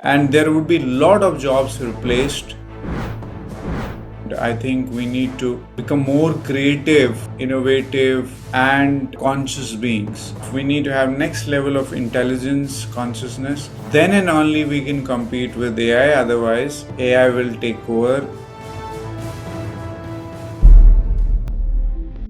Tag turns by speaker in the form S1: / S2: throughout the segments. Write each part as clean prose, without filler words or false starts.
S1: and there would be a lot of jobs replaced. I think we need to become more creative, innovative, and conscious beings. We need to have next level of intelligence, consciousness. Then and only we can compete with AI. Otherwise, AI will take over.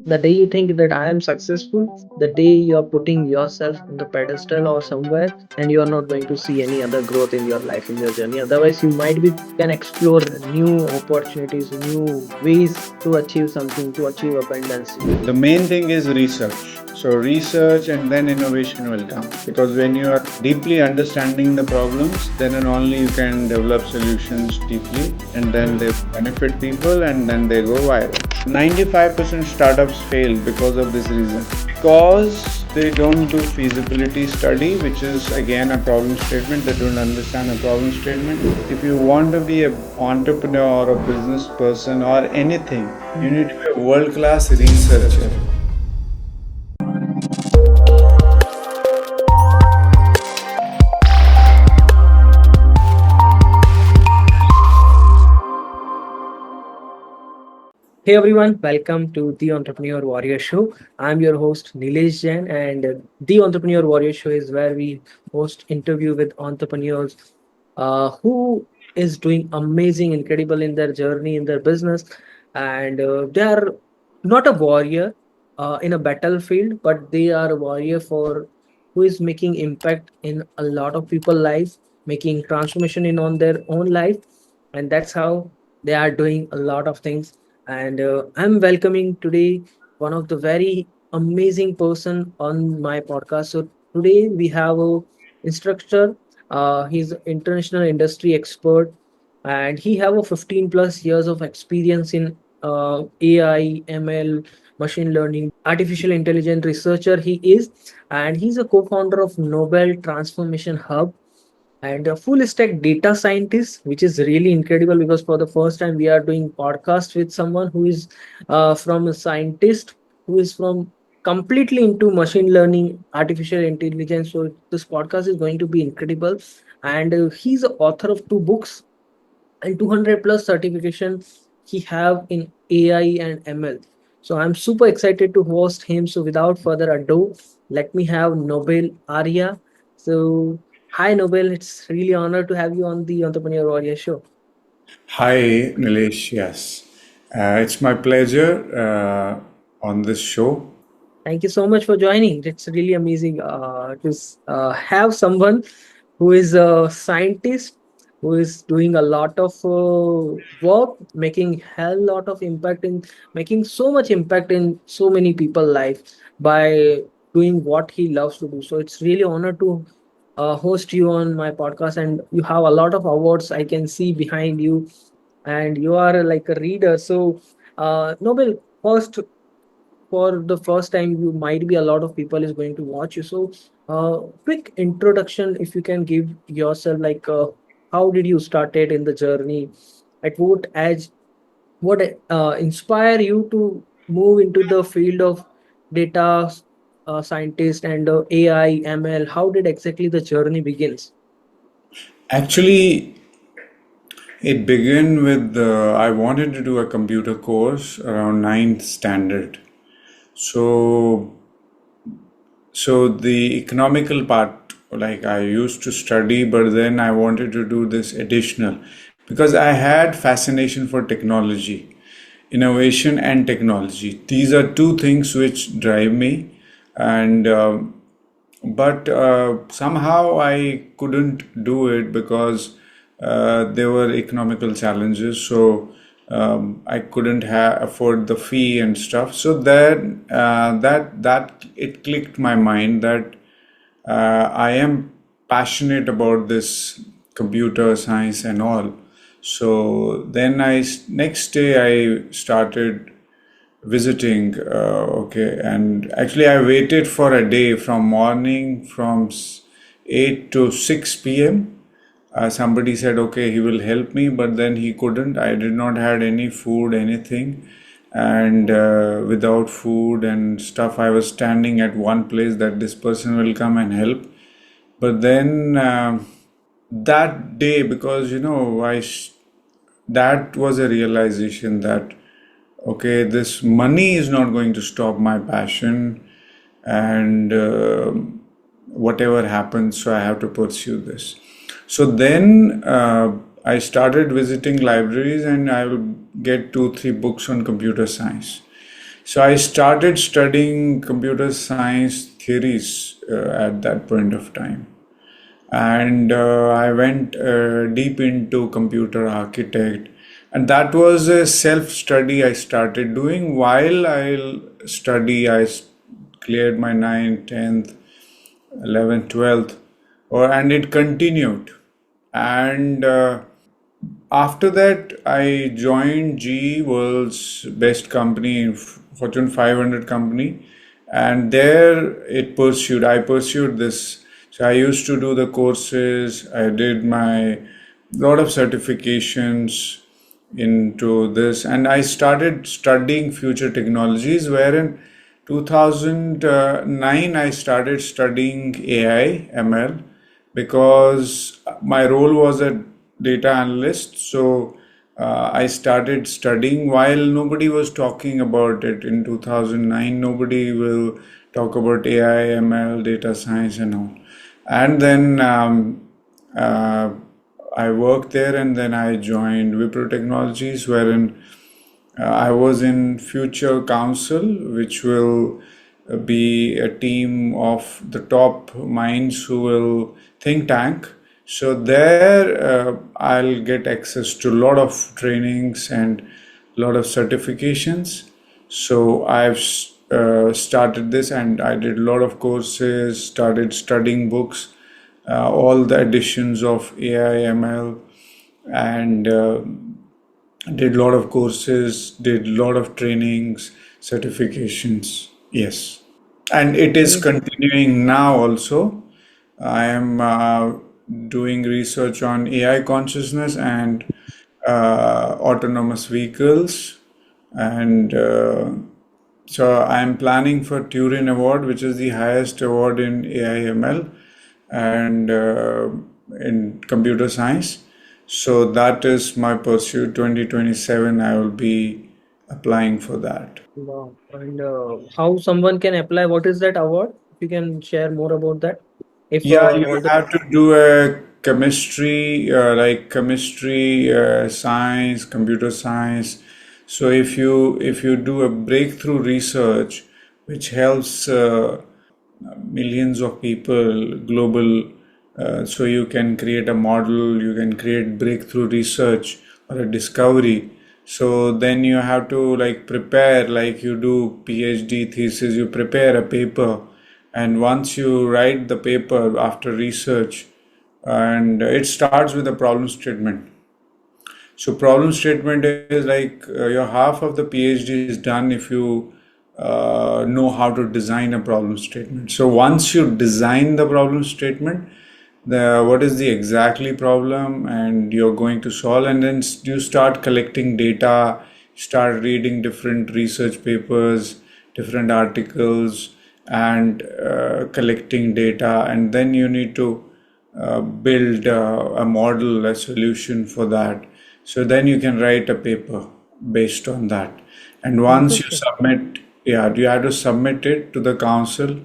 S2: The day you think that I am successful, the day you're putting yourself in the pedestal or somewhere, and you're not going to see any other growth in your life, in your journey. Otherwise, you might be can explore new opportunities, new ways to achieve something, to achieve abundance.
S1: The main thing is research. So research and then innovation will come, because when you are deeply understanding the problems, then and only you can develop solutions deeply, and then they benefit people and then they go viral. 95% startups fail because of this reason, because they don't do feasibility study, which is again a problem statement. They don't understand a problem statement. If you want to be an entrepreneur or a business person or anything, you need to be a world-class researcher.
S2: Hey everyone, welcome to the Entrepreneur Warrior Show. I'm your host Nilesh Jain, and the Entrepreneur Warrior Show is where we host interview with entrepreneurs who is doing amazing, incredible in their journey in their business, and they are not a warrior in a battlefield, but they are a warrior for who is making impact in a lot of people life, making transformation in on their own life, and that's how they are doing a lot of things. And I'm welcoming today one of the very amazing person on my podcast. So today we have a instructor. He's an international industry expert, and he have a 15 plus years of experience in AI, ML, machine learning, artificial intelligence researcher. He is, and he's a co-founder of Nobel Transformation Hub and a full stack data scientist, which is really incredible because for the first time we are doing podcast with someone who is from a scientist who is from completely into machine learning, artificial intelligence. So this podcast is going to be incredible, and he's the author of two books and 200 plus certifications he have in AI and ML. So I'm super excited to host him. So without further ado, let me have Nobel Arya. So hi Nobel, it's really honor to have you on the Entrepreneur Warrior Show.
S1: Hi, Nilesh. Yes, it's my pleasure on this show.
S2: Thank you so much for joining. It's really amazing to have someone who is a scientist, who is doing a lot of work, making hell lot of impact in making so much impact in so many people life by doing what he loves to do. So it's really honor to host you on my podcast, and you have a lot of awards I can see behind you, and you are like a reader. So Nobel, first, for the first time you might be a lot of people is going to watch you, so quick introduction if you can give yourself, like how did you started in the journey, at what age, what inspire you to move into the field of data scientist and AI ML, how did exactly the journey begins?
S1: Actually, it began with I wanted to do a computer course around ninth standard. So, so the economical part, like I used to study, but then I wanted to do this additional because I had fascination for technology, innovation and technology. These are two things which drive me, and but somehow I couldn't do it because there were economical challenges. So I couldn't afford the fee and stuff. So that it clicked my mind that I am passionate about this computer science and all. So then next day I started visiting. Okay, and actually I waited for a day from morning from 8 to 6 p.m. Somebody said okay he will help me, but then he couldn't. I did not had any food, anything, and without food and stuff I was standing at one place that this person will come and help. But then that day, because that was a realization that okay, this money is not going to stop my passion, and whatever happens, so I have to pursue this. So then I started visiting libraries, and I will get 2 3 books on computer science. So I started studying computer science theories at that point of time, and I went deep into computer architect, and that was a self study I started doing while I study. Cleared my 9th, 10th, 11th, 12th, and it continued. And after that, I joined GE, world's best company, Fortune 500 company, and there I pursued this. So I used to do the courses, I did my lot of certifications into this, and I started studying future technologies, where in 2009 I started studying AI ML, because my role was a data analyst. So I started studying while nobody was talking about it in 2009. Nobody will talk about AI, ML, data science, and all. And then uh, I worked there, and then I joined Wipro Technologies, wherein I was in Future Council, which will be a team of the top minds who will think tank. So there, I'll get access to a lot of trainings and a lot of certifications. So I've started this, and I did a lot of courses, started studying books, all the editions of AI, ML, and did a lot of courses, did a lot of trainings, certifications. Yes. And it is
S2: Amazing.
S1: continuing now also. I am doing research on AI consciousness and autonomous vehicles. And so I am planning for Turing Award, which is the highest award in AIML and in computer science. So that is my pursuit. 2027, I will be applying for that.
S2: Wow. And how someone can apply? What is that award? If you can share more about that. If
S1: Yeah, you
S2: all the
S1: have to do a chemistry, like chemistry, science, computer science. So if you do a breakthrough research, which helps millions of people global, so you can create a model, you can create breakthrough research or a discovery. So then you have to like prepare, like you do PhD thesis, you prepare a paper, and once you write the paper after research, and it starts with a problem statement. So problem statement is like your half of the PhD is done if you know how to design a problem statement. So once you design the problem statement, the what is the exactly problem and you're going to solve, and then you start collecting data, start reading different research papers, different articles, and collecting data, and then you need to build a model, a solution for that. So then you can write a paper based on that. And once you
S2: interesting.
S1: submit, yeah, you have to submit it to the council,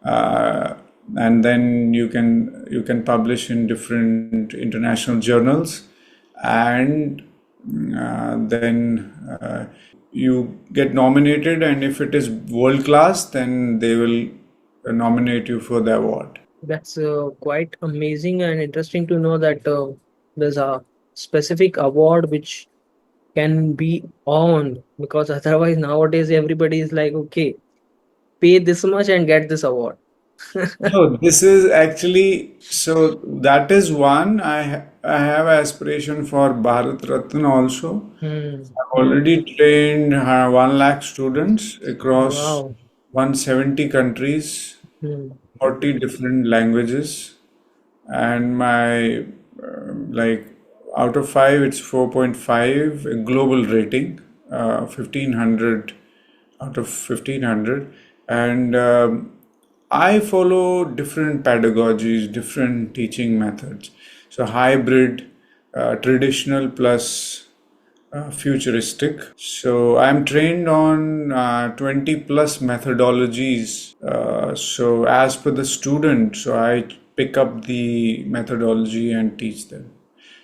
S1: uh, and then you can publish in different international journals, and then you get nominated, and if it is world class, then they will nominate you for the award.
S2: That's quite amazing and interesting to know that there's a specific award which can be earned, because otherwise nowadays everybody is like, okay, pay this much and get this award.
S1: No, this is actually, so that is one. I have aspiration for Bharat Ratna also.
S2: Hmm.
S1: I've already trained 1 lakh students across
S2: Wow.
S1: 170 countries,
S2: Hmm.
S1: 40 different languages, and my like out of 5, it's 4.5 a global rating, 1500 out of 1500. And I follow different pedagogies, different teaching methods. So hybrid, traditional plus futuristic. So I'm trained on 20 plus methodologies. So as per the student, so I pick up the methodology and teach them.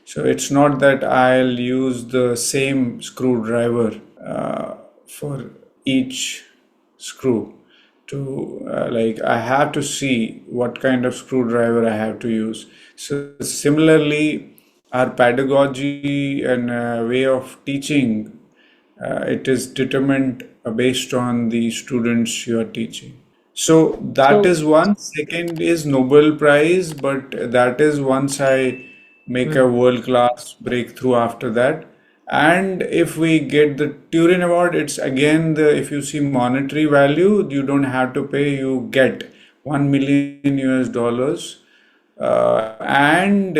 S1: So it's not that I'll use the same screwdriver for each screw to like I have to see what kind of screwdriver I have to use. So similarly, our pedagogy and way of teaching, it is determined based on the students you are teaching. So that
S2: So,
S1: is one. Second is Nobel Prize, but that is once I make a
S2: mm,
S1: world class breakthrough after that. And if we get the Turing Award, it's again the if you see monetary value, you don't have to pay, you get 1 million US dollars. And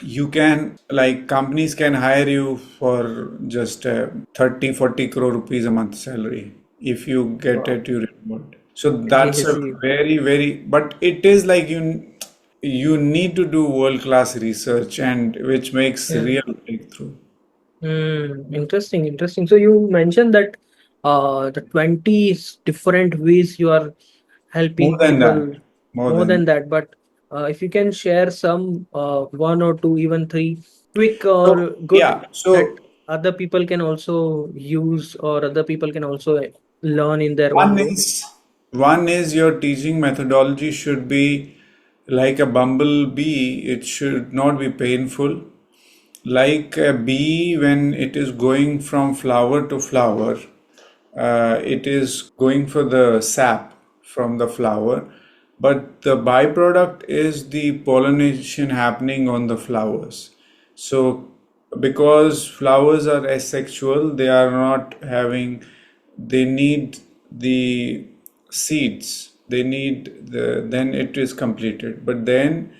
S1: you can like companies can hire you for just 30 40 crore rupees a month salary if you get
S2: wow,
S1: it you report. So that's a
S2: crazy.
S1: very but it is like you need to do world class research and which makes
S2: Mm,
S1: real breakthrough.
S2: interesting, interesting. So you mentioned that the 20 different ways you are
S1: More
S2: helping
S1: than that,
S2: people,
S1: more
S2: more
S1: than
S2: than that. But if you can share some one or two, even three quick
S1: so
S2: or good
S1: yeah
S2: that
S1: so
S2: other people can also use or other people can also learn in their own
S1: One
S2: way.
S1: is one is your teaching methodology should be like a bumblebee. It should not be painful. Like a bee, when it is going from flower to flower, it is going for the sap from the flower, but the byproduct is the pollination happening on the flowers. So, because flowers are asexual, they are not having, they need the seeds, they need then it is completed. But then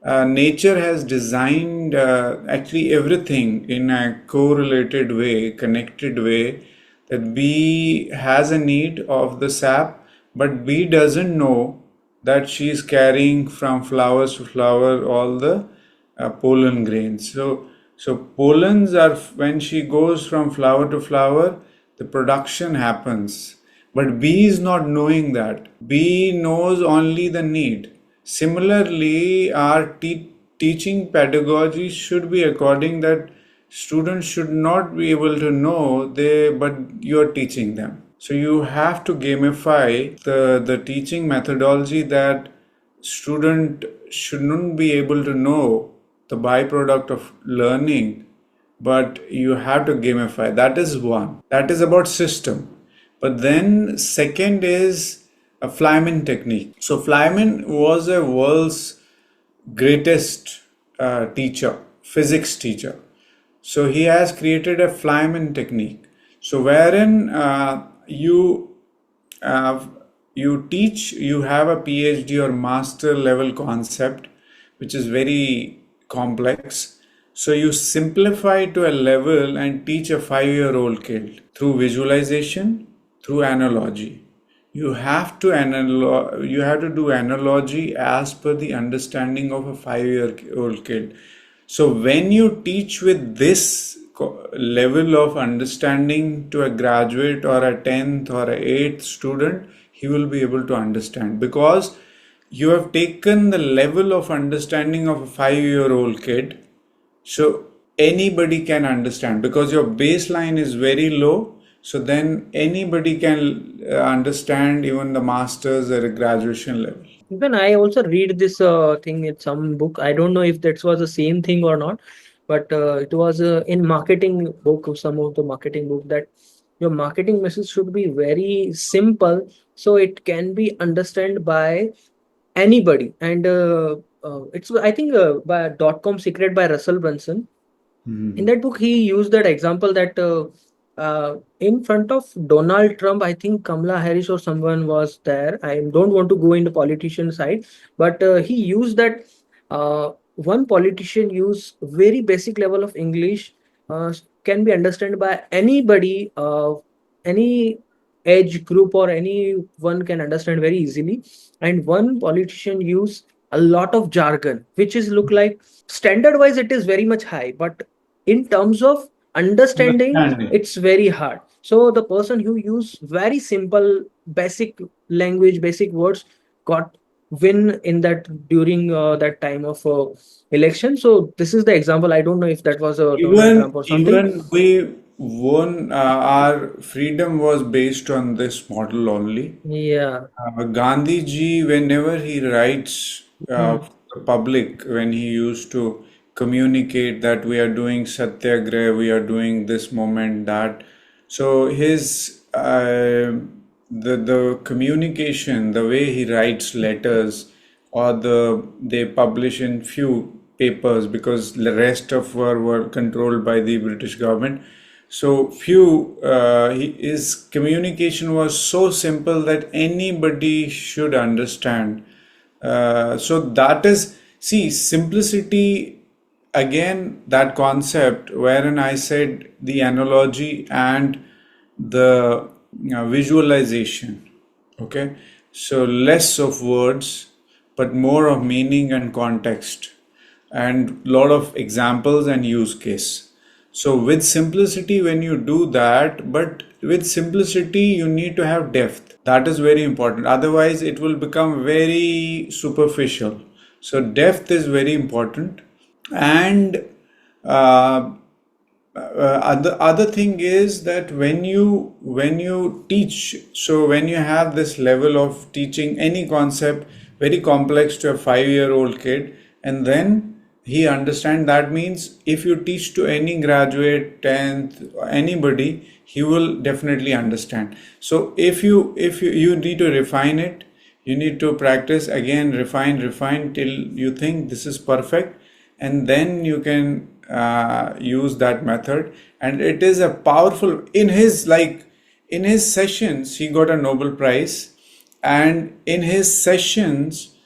S1: nature has designed actually everything in a correlated way, connected way, that bee has a need of the sap, but bee doesn't know that she is carrying from flowers to flower all the pollen grains. So pollens are when she goes from flower to flower, the production happens. But bee is not knowing that. Bee knows only the need. Similarly, our teaching pedagogy should be according that students should not be able to know they but you are teaching them. So you have to gamify the teaching methodology that student shouldn't be able to know the byproduct of learning, but you have to gamify. That is one. That is about system. But then second is a Flyman technique. So Flyman was a world's greatest teacher, physics teacher. So he has created a Flyman technique. So wherein uh, you teach, you have a PhD or master level concept, which is very complex. So you simplify to a level and teach a 5-year-old kid through visualization, through analogy. You have to do analogy as per the understanding of a 5-year-old kid. So when you teach with this level of understanding to a graduate or a 10th or a 8th student, he will be able to understand because you have taken the level of understanding of a 5-year-old kid. So anybody can understand because your baseline is very low. So then anybody can understand even the masters or a graduation level.
S2: Even I also read this thing in some book. I don't know if that was the same thing or not, but it was in marketing book, some of the marketing book, that your marketing message should be very simple so it can be understood by anybody. And it's I think by .com Secret by Russell Brunson. In that book he used that example that in front of Donald Trump, I think Kamala Harris or someone was there. I don't want to go into politician side, but he used that one politician use very basic level of English, can be understood by anybody, any age group or anyone can understand very easily. And one politician use a lot of jargon, which is look like standard wise it is very much high, but in terms of understanding
S1: Understanding.
S2: it's very hard. So the person who use very simple basic language, basic words, got win in that during that time of election. So this is the example. I don't know if that was a Donald
S1: Even
S2: Trump or something.
S1: even we won. Our freedom was based on this model only.
S2: Yeah.
S1: Gandhi ji, whenever he writes
S2: Hmm.
S1: for the public, when he used to communicate that we are doing satyagraha, we are doing this moment, that, so his the communication, the way he writes letters, or they publish in few papers because the rest of were controlled by the British government. So his communication was so simple that anybody should understand. So that is, see, simplicity, again, that concept wherein I said the analogy and the visualization. Okay, so less of words, but more of meaning and context, and lot of examples and use case. So with simplicity, when you do that, but with simplicity, you need to have depth. That is very important. Otherwise, it will become very superficial. So depth is very important. And uh, other thing is that when you teach, so when you have this level of teaching any concept very complex to a 5-year-old kid, and then he understand, that means if you teach to any graduate, 10th, anybody, he will definitely understand. So if you need to refine it, you need to practice again, refine till you think this is perfect, and then you can use that method. And it is a powerful, in his sessions he got a Nobel Prize. And in his sessions,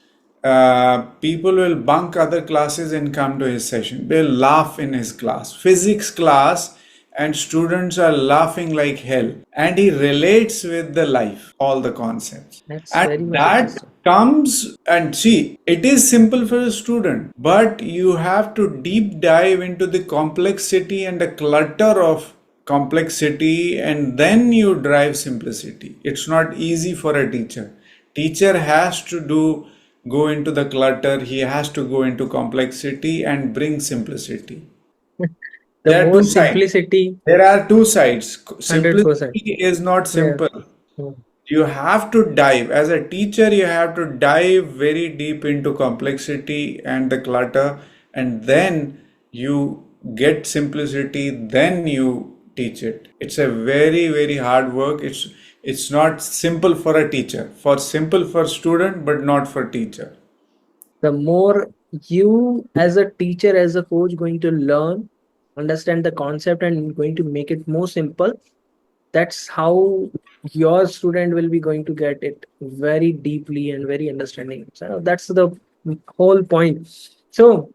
S1: people will bunk other classes and come to his session. They'll laugh in his class, physics class, and students are laughing like hell. And he relates with the life, all the concepts.
S2: That's
S1: And
S2: very much
S1: that
S2: interesting.
S1: comes, and see, it is simple for a student, but you have to deep dive into the complexity and the clutter of complexity, and then you drive simplicity. It's not easy for a teacher. Teacher has to go into the clutter, he has to go into complexity and bring simplicity.
S2: The
S1: There are
S2: more
S1: two sides.
S2: simplicity,
S1: There are two sides.
S2: 100%.
S1: Simplicity is not
S2: Yeah.
S1: simple.
S2: Mm.
S1: You have to dive. As a teacher, you have to dive very deep into complexity and the clutter, and then you get simplicity, then you teach it. It's a very, very hard work. It's not simple for a teacher. For simple for student, but not for teacher.
S2: The more you as a teacher, as a coach, going to learn, understand the concept and going to make it more simple, that's how your student will be going to get it very deeply and very understanding. So that's the whole point. So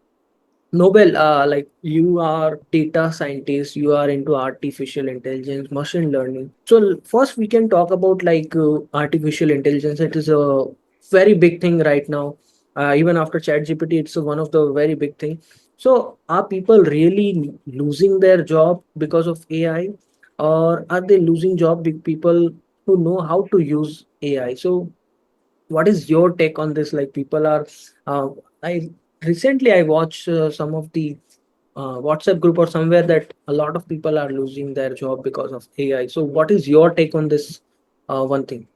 S2: Nobel, like you are data scientist, you are into artificial intelligence, machine learning. So first we can talk about like artificial intelligence. It is a very big thing right now. Even after ChatGPT, it's one of the very big thing. So are people really losing their job because of AI, or are they losing job with people who know how to use AI? So what is your take on this? Like people are uh, I recently I watched some of the WhatsApp group or somewhere that a lot of people are losing their job because of AI. So what is your take on this one thing?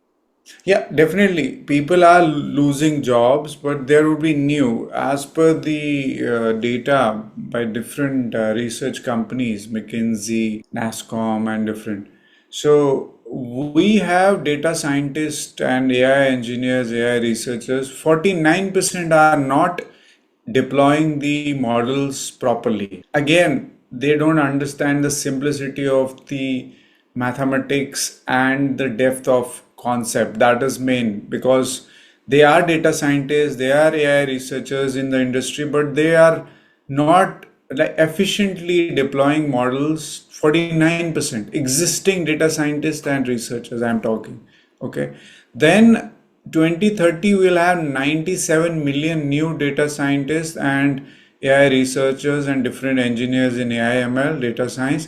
S1: Yeah, definitely. People are losing jobs, but there will be new. As per the data by different research companies, McKinsey, NASCOM, and different. So we have data scientists and AI engineers, AI researchers. 49% are not deploying the models properly. Again, they don't understand the simplicity of the mathematics and the depth of concept. That is main, because they are data scientists, they are AI researchers in the industry, but they are not like efficiently deploying models. 49% existing data scientists and researchers I'm talking. Okay, then 2030 we'll have 97 million new data scientists and AI researchers and different engineers in AI ML data science,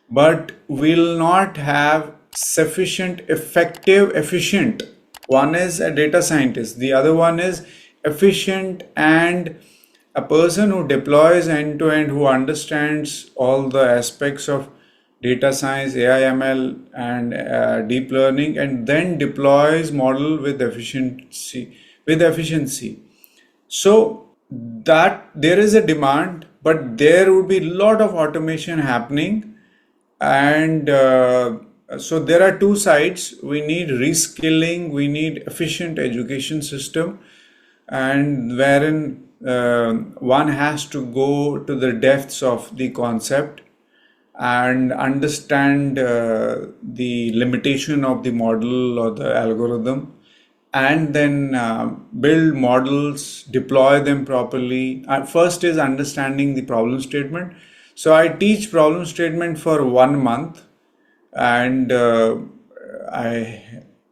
S1: but will not have sufficient effective efficient. One is a data scientist, the other one is efficient and a person who deploys end to end, who understands all the aspects of data science, AI, ML, and deep learning, and then deploys model with efficiency. So that there is a demand, but there would be a lot of automation happening, and so there are two sides. We need reskilling, we need efficient education system, and wherein one has to go to the depths of the concept and understand the limitation of the model or the algorithm, and then build models, deploy them properly. First is understanding the problem statement. So I teach problem statement for 1 month, and I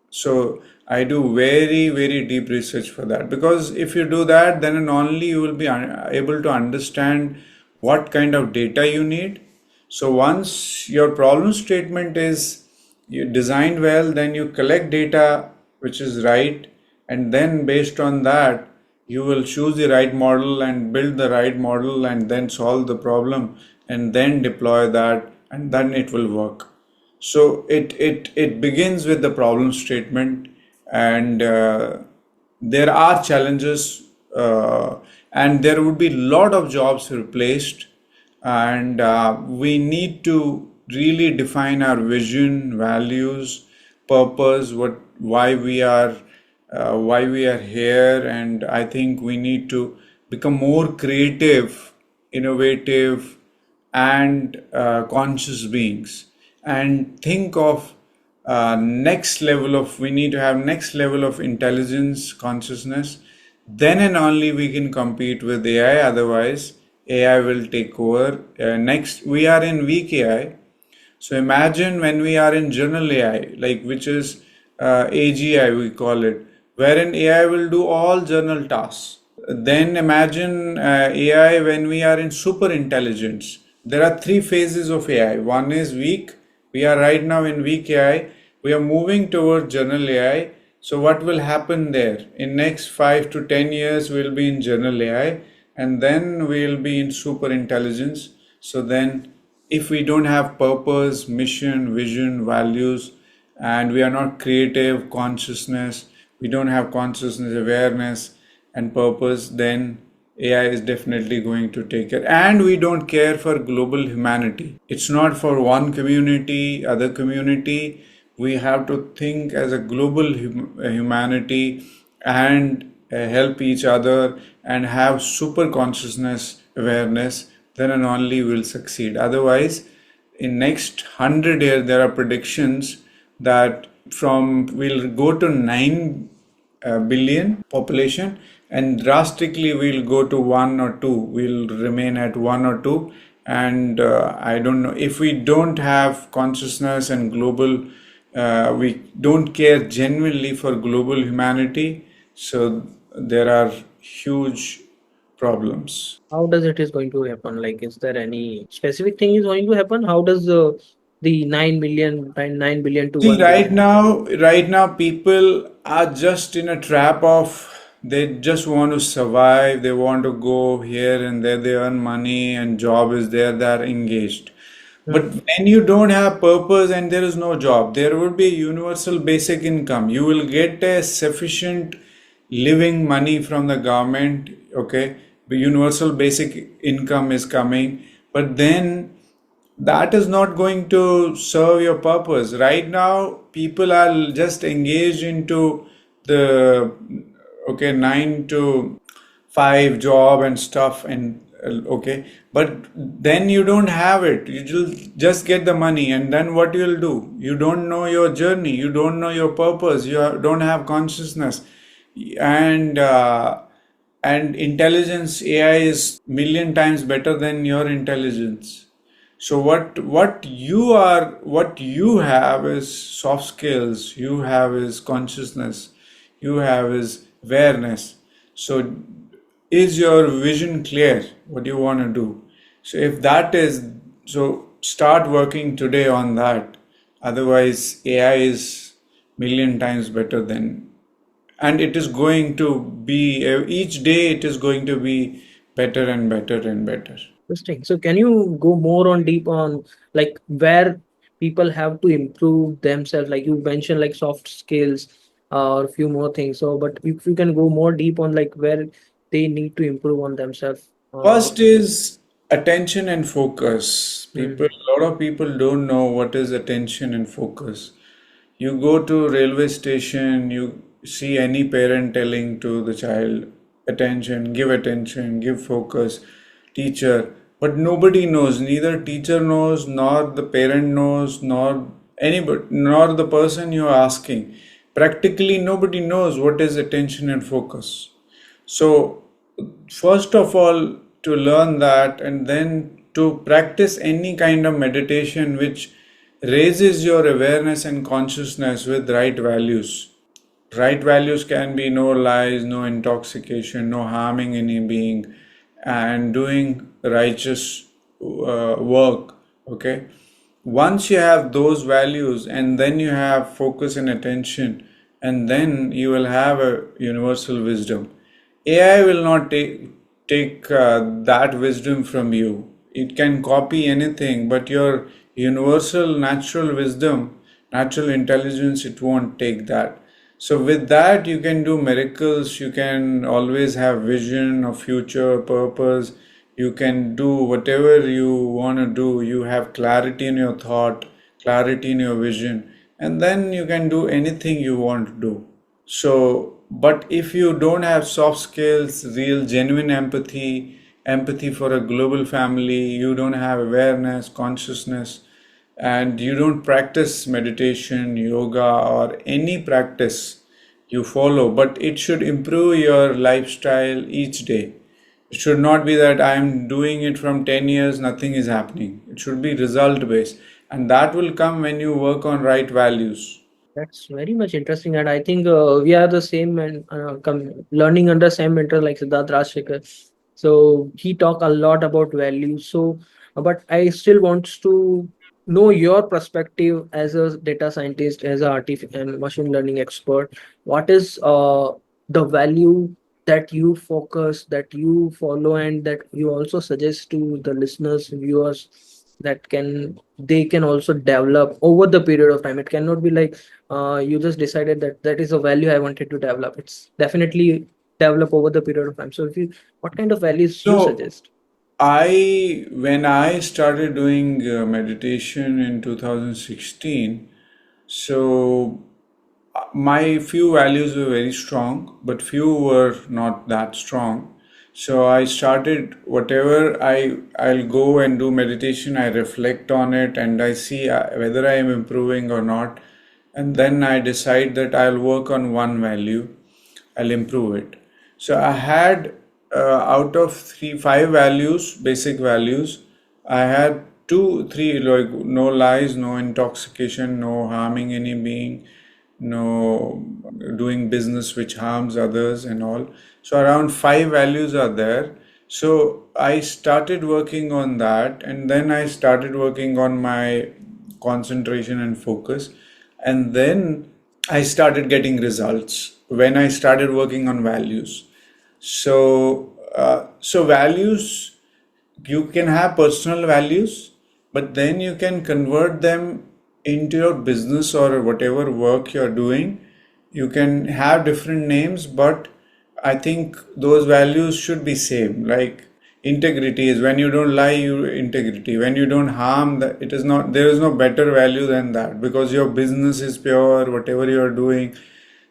S1: so I do very deep research for that, because if you do that, then and only you will be able to understand what kind of data you need. So once your problem statement is you designed well, then you collect data which is right, and then based on that you will choose the right model and build the right model and then solve the problem and then deploy that, and then it will work. So it begins with the problem statement, and there are challenges, and there would be a lot of jobs replaced, and we need to really define our vision, values, purpose, why we are here, and I think we need to become more creative, innovative, and conscious beings, and think of next level of we need to have next level of intelligence, consciousness. Then and only we can compete with AI. Otherwise AI will take over. Next, we are in weak AI. So imagine when we are in general AI, like which is AGI we call it, wherein AI will do all general tasks. Then imagine AI when we are in super intelligence. There are three phases of AI. One is weak. We are right now in weak AI. We are moving towards general AI. So what will happen there? In next 5 to 10 years, we'll be in general AI, and then we'll be in super intelligence. So then, if we don't have purpose, mission, vision, values, and we are not creative, consciousness, we don't have consciousness, awareness, and purpose, then AI is definitely going to take it. And we don't care for global humanity. It's not for one community, other community. We have to think as a global humanity, and help each other and have super consciousness, awareness. Then and only will succeed. Otherwise, in next 100 years, there are predictions that from we'll go to 9 billion population, and drastically we'll go to one or two. We'll remain at one or two, and I don't know if we don't have consciousness and global. We don't care genuinely for global humanity. So there are huge problems.
S2: How does it is going to happen? Like, is there any specific thing is going to happen? How does the 9 billion to
S1: See,
S2: 1 billion?
S1: right now, people are just in a trap of they just want to survive. They want to go here and there. They earn money and job is there. They are engaged. But
S2: Hmm.
S1: when you don't have purpose and there is no job, there would be a universal basic income. You will get a sufficient living money from the government. Okay, the universal basic income is coming, but then that is not going to serve your purpose. Right now, people are just engaged into the 9 to 5 job and stuff, and okay, but then you don't have it. You just get the money, and then what you'll do? You don't know your journey. You don't know your purpose. Don't have consciousness, and intelligence. AI is million times better than your intelligence. So what you have is soft skills, you have is consciousness, you have is awareness. So, is your vision clear? What you want to do? So, if that is, so start working today on that. Otherwise, AI is million times better than, and it is going to be each day it is going to be better and better and better.
S2: Interesting. So can you go more on deep on like where people have to improve themselves? Like you mentioned, like soft skills or a few more things. So, but if you can go more deep on like where they need to improve on themselves.
S1: First is attention and focus. People,
S2: Hmm.
S1: a lot of people don't know what is attention and focus. You go to railway station, you see any parent telling to the child, attention, give focus, teacher. But nobody knows, neither teacher knows, nor the parent knows, nor anybody, nor the person you're asking. Practically nobody knows what is attention and focus. So, first of all, to learn that, and then to practice any kind of meditation which raises your awareness and consciousness with right values. Right values can be no lies, no intoxication, no harming any being, and doing righteous work. Okay. Once you have those values, and then you have focus and attention, and then you will have a universal wisdom. AI will not take that wisdom from you. It can copy anything, but your universal natural wisdom, natural intelligence, it won't take that. So with that, you can do miracles. You can always have vision of future purpose. You can do whatever you want to do. You have clarity in your thought, clarity in your vision, and then you can do anything you want to do. So, but if you don't have soft skills, real genuine empathy, empathy for a global family, you don't have awareness, consciousness, and you don't practice meditation, yoga, or any practice you follow, but it should improve your lifestyle each day. It should not be that I am doing it from 10 years, nothing is happening. It should be result based, and that will come when you work on right values.
S2: That's very much interesting, and I think we are the same and learning under same mentor like Siddharth Rajshekhar. So he talk a lot about values. So, but I still wants to know your perspective as a data scientist, as a artificial and machine learning expert. What is the value that you focus, that you follow, and that you also suggest to the listeners, viewers, that can they can also develop over the period of time? It cannot be like you just decided that that is a value I wanted to develop. It's definitely develop over the period of time. So if you, what kind of values you
S1: So,
S2: suggest?
S1: when I started doing meditation in 2016, so my few values were very strong, but few were not that strong. So I started whatever I'll go and do meditation. I reflect on it and I see whether I am improving or not, and then I decide that I'll work on one value. I'll improve it. So I had out of three, five values, basic values, I had two, three, like no lies, no intoxication, no harming any being, no doing business which harms others and all. So around five values are there. So I started working on that, and then I started working on my concentration and focus, and then I started getting results when I started working on values. So values, you can have personal values, but then you can convert them into your business or whatever work you're doing. You can have different names, but I think those values should be same. Like integrity is when you don't lie, you integrity. When you don't harm, that it is not, there is no better value than that, because your business is pure, whatever you are doing.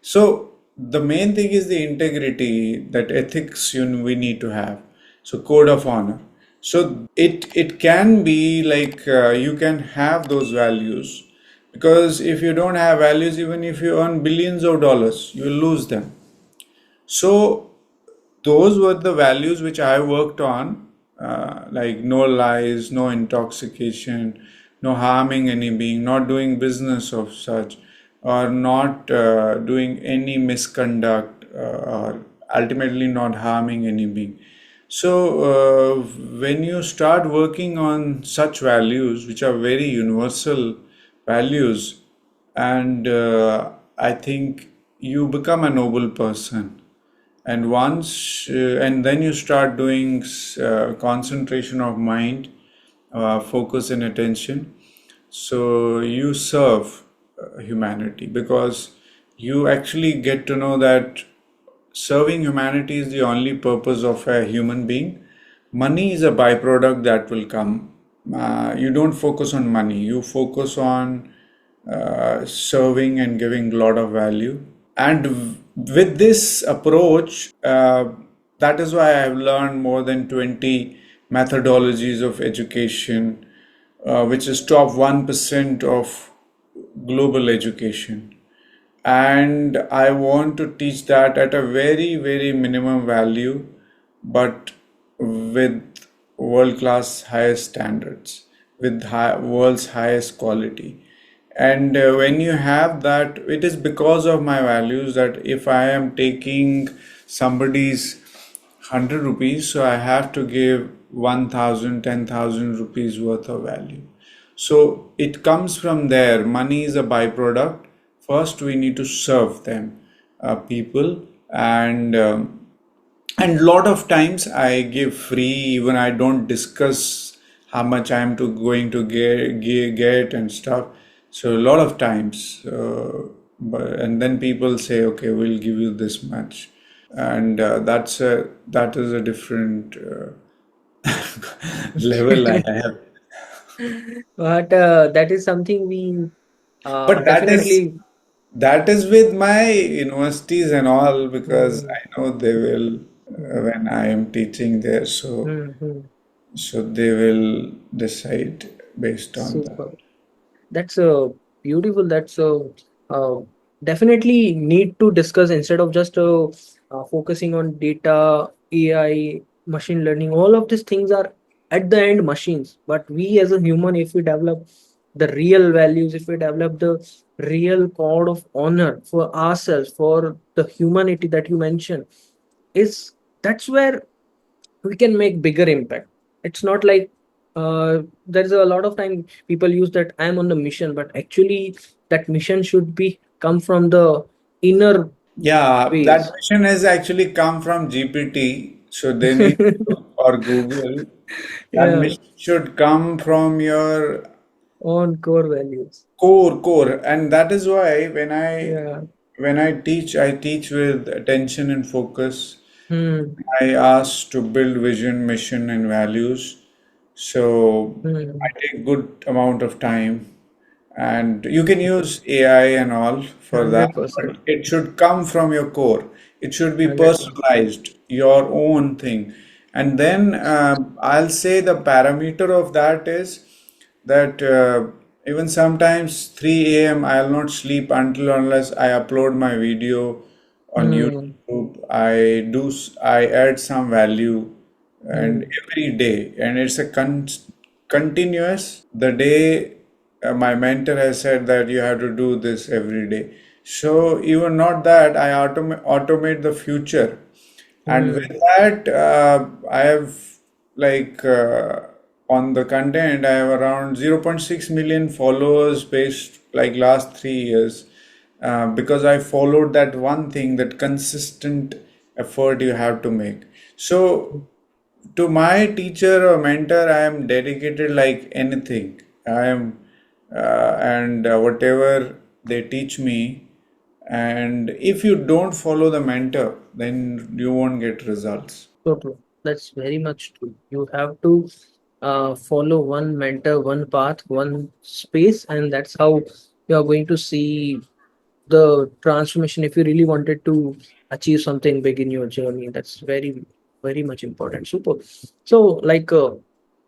S1: So the main thing is the integrity, that ethics we need to have. So code of honor. So it can be like you can have those values, because if you don't have values, even if you earn billions of dollars, you will lose them. So those were the values which I worked on, like no lies, no intoxication, no harming any being, not doing business of such, or not doing any misconduct, or ultimately not harming any being. So, when you start working on such values, which are very universal values, and I think you become a noble person. And and then you start doing concentration of mind, focus and attention. So you serve humanity, because you actually get to know that serving humanity is the only purpose of a human being. Money is a byproduct that will come. You don't focus on money, you focus on serving and giving a lot of value. And with this approach, that is why I've learned more than 20 methodologies of education, which is top 1% of global education. And I want to teach that at a very, very minimum value, but with world class highest standards, with world's highest quality. And when you have that, it is because of my values that if I am taking somebody's 100 rupees, so I have to give 1,000, 10,000 rupees worth of value. So it comes from there. Money is a byproduct. First, we need to serve them, people, and lot of times I give free. Even I don't discuss how much I am to going to get and stuff. So a lot of times, and then people say, okay, we'll give you this much, and that is a different level I have.
S2: But that is something we
S1: But
S2: definitely.
S1: that is with my universities and all, because
S2: Hmm,
S1: I know they will,
S2: hmm,
S1: when I am teaching there, so
S2: hmm, hmm.
S1: they will decide based on that.
S2: Super. That's a beautiful. That's a uh, definitely need to discuss instead of just focusing on data, AI, machine learning. All of these things are at the end machines. But we as a human, if we develop the real values, if we develop the real code of honor for ourselves, for the humanity that you mentioned, is that's where we can make bigger impact. It's not like there's a lot of time people use that I'm on the mission, but actually that mission should be come from the inner
S1: Yeah, that
S2: ways.
S1: mission has actually come from GPT, so they need to, or Google. That
S2: Yeah,
S1: mission should come from your
S2: on core values.
S1: core, and that is why
S2: Yeah.
S1: when I teach with attention and focus.
S2: Hmm.
S1: I ask to build vision, mission, and values. So I
S2: Hmm.
S1: take good amount of time, and you can use AI and all for that,
S2: 100%.
S1: but it should come from your core. It should be
S2: 100%.
S1: personalized, your own thing. And then I'll say the parameter of that is that even sometimes 3 a.m. I'll not sleep until unless I upload my video on
S2: Hmm.
S1: YouTube. I add some value, and
S2: Hmm.
S1: every day, and it's a continuous. The day my mentor has said that you have to do this every day. So even not that, I automate the future, and with
S2: Hmm.
S1: that, I have like on the content, I have around 0.6 million followers based like last 3 years, because I followed that one thing, that consistent effort you have to make. So to my teacher or mentor, I am dedicated like anything. I am, and whatever they teach me. And if you don't follow the mentor, then you won't get results.
S2: So true. That's very much true. You have to follow one mentor, one path, one space, and that's how you are going to see the transformation. If you really wanted to achieve something big in your journey, that's very, very much important. Super. So, like,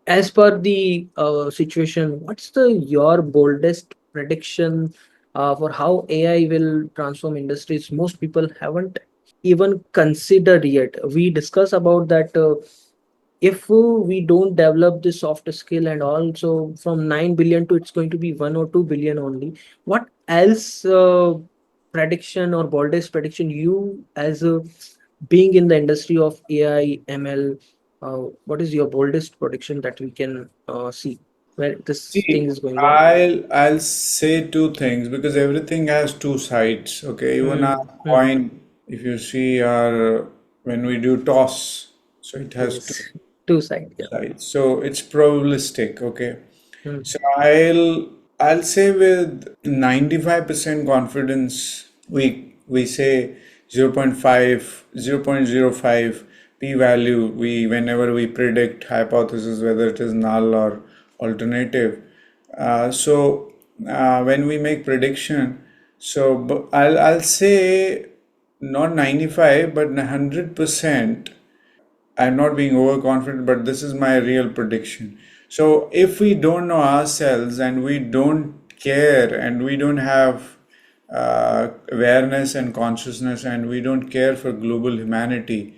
S2: as per the situation, what's the your boldest prediction for how AI will transform industries most people haven't even considered yet? We discuss about that. if we don't develop this soft skill, and also from 9 billion to it's going to be 1 or 2 billion only, what else prediction or boldest prediction you as a being in the industry of AI ML, what is your boldest prediction that we can see where this thing
S1: See,
S2: is going on?
S1: I'll say two things because everything has two sides. Okay, even a
S2: Hmm. Hmm.
S1: coin, if you see our when we do toss, so it has two
S2: Yes, two side, yeah.
S1: sides. So it's probabilistic. Okay,
S2: Hmm.
S1: so I'll say with 95% confidence we say 0.5, 0.05 p-value we whenever we predict hypothesis whether it is null or alternative. When we make prediction, I'll say not 95 but 100%. I'm not being overconfident, but this is my real prediction. So, if we don't know ourselves and we don't care and we don't have awareness and consciousness and we don't care for global humanity,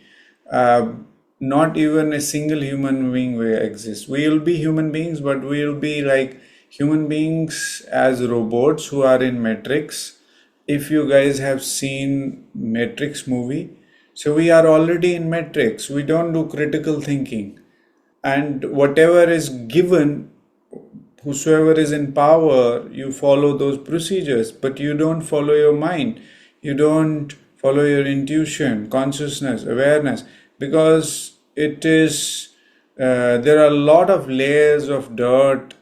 S1: uh, not even a single human being will exist. We will be human beings, but we will be like human beings as robots who are in Matrix. If you guys have seen Matrix movie, so we are already in Matrix. We don't do critical thinking. And whatever is given, whosoever is in power, you follow those procedures, but you don't follow your mind. You don't follow your intuition, consciousness, awareness, because there are a lot of layers of dirt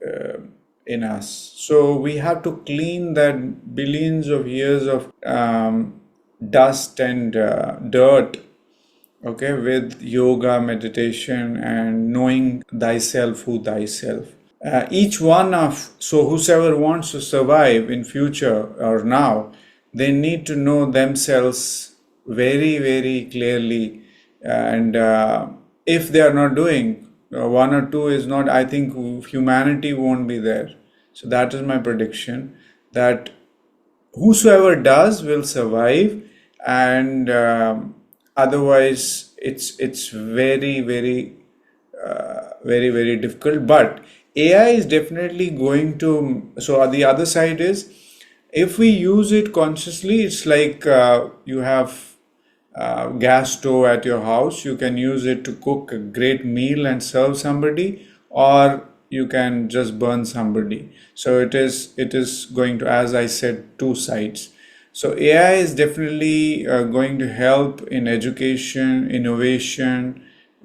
S1: uh, in us. So we have to clean that billions of years of dust and dirt, okay, with yoga, meditation, and knowing thyself, who thyself. Each one of so whosoever wants to survive in future or now, they need to know themselves very very clearly, and if they are not doing one or two is not, I think humanity won't be there. So that is my prediction, that whosoever does will survive, and otherwise it's very difficult. But AI is definitely going to, so the other side is, if we use it consciously, it's like you have gas stove at your house. You can use it to cook a great meal and serve somebody, or you can just burn somebody. So it is going to, as I said, two sides. So AI is definitely going to help in education, innovation,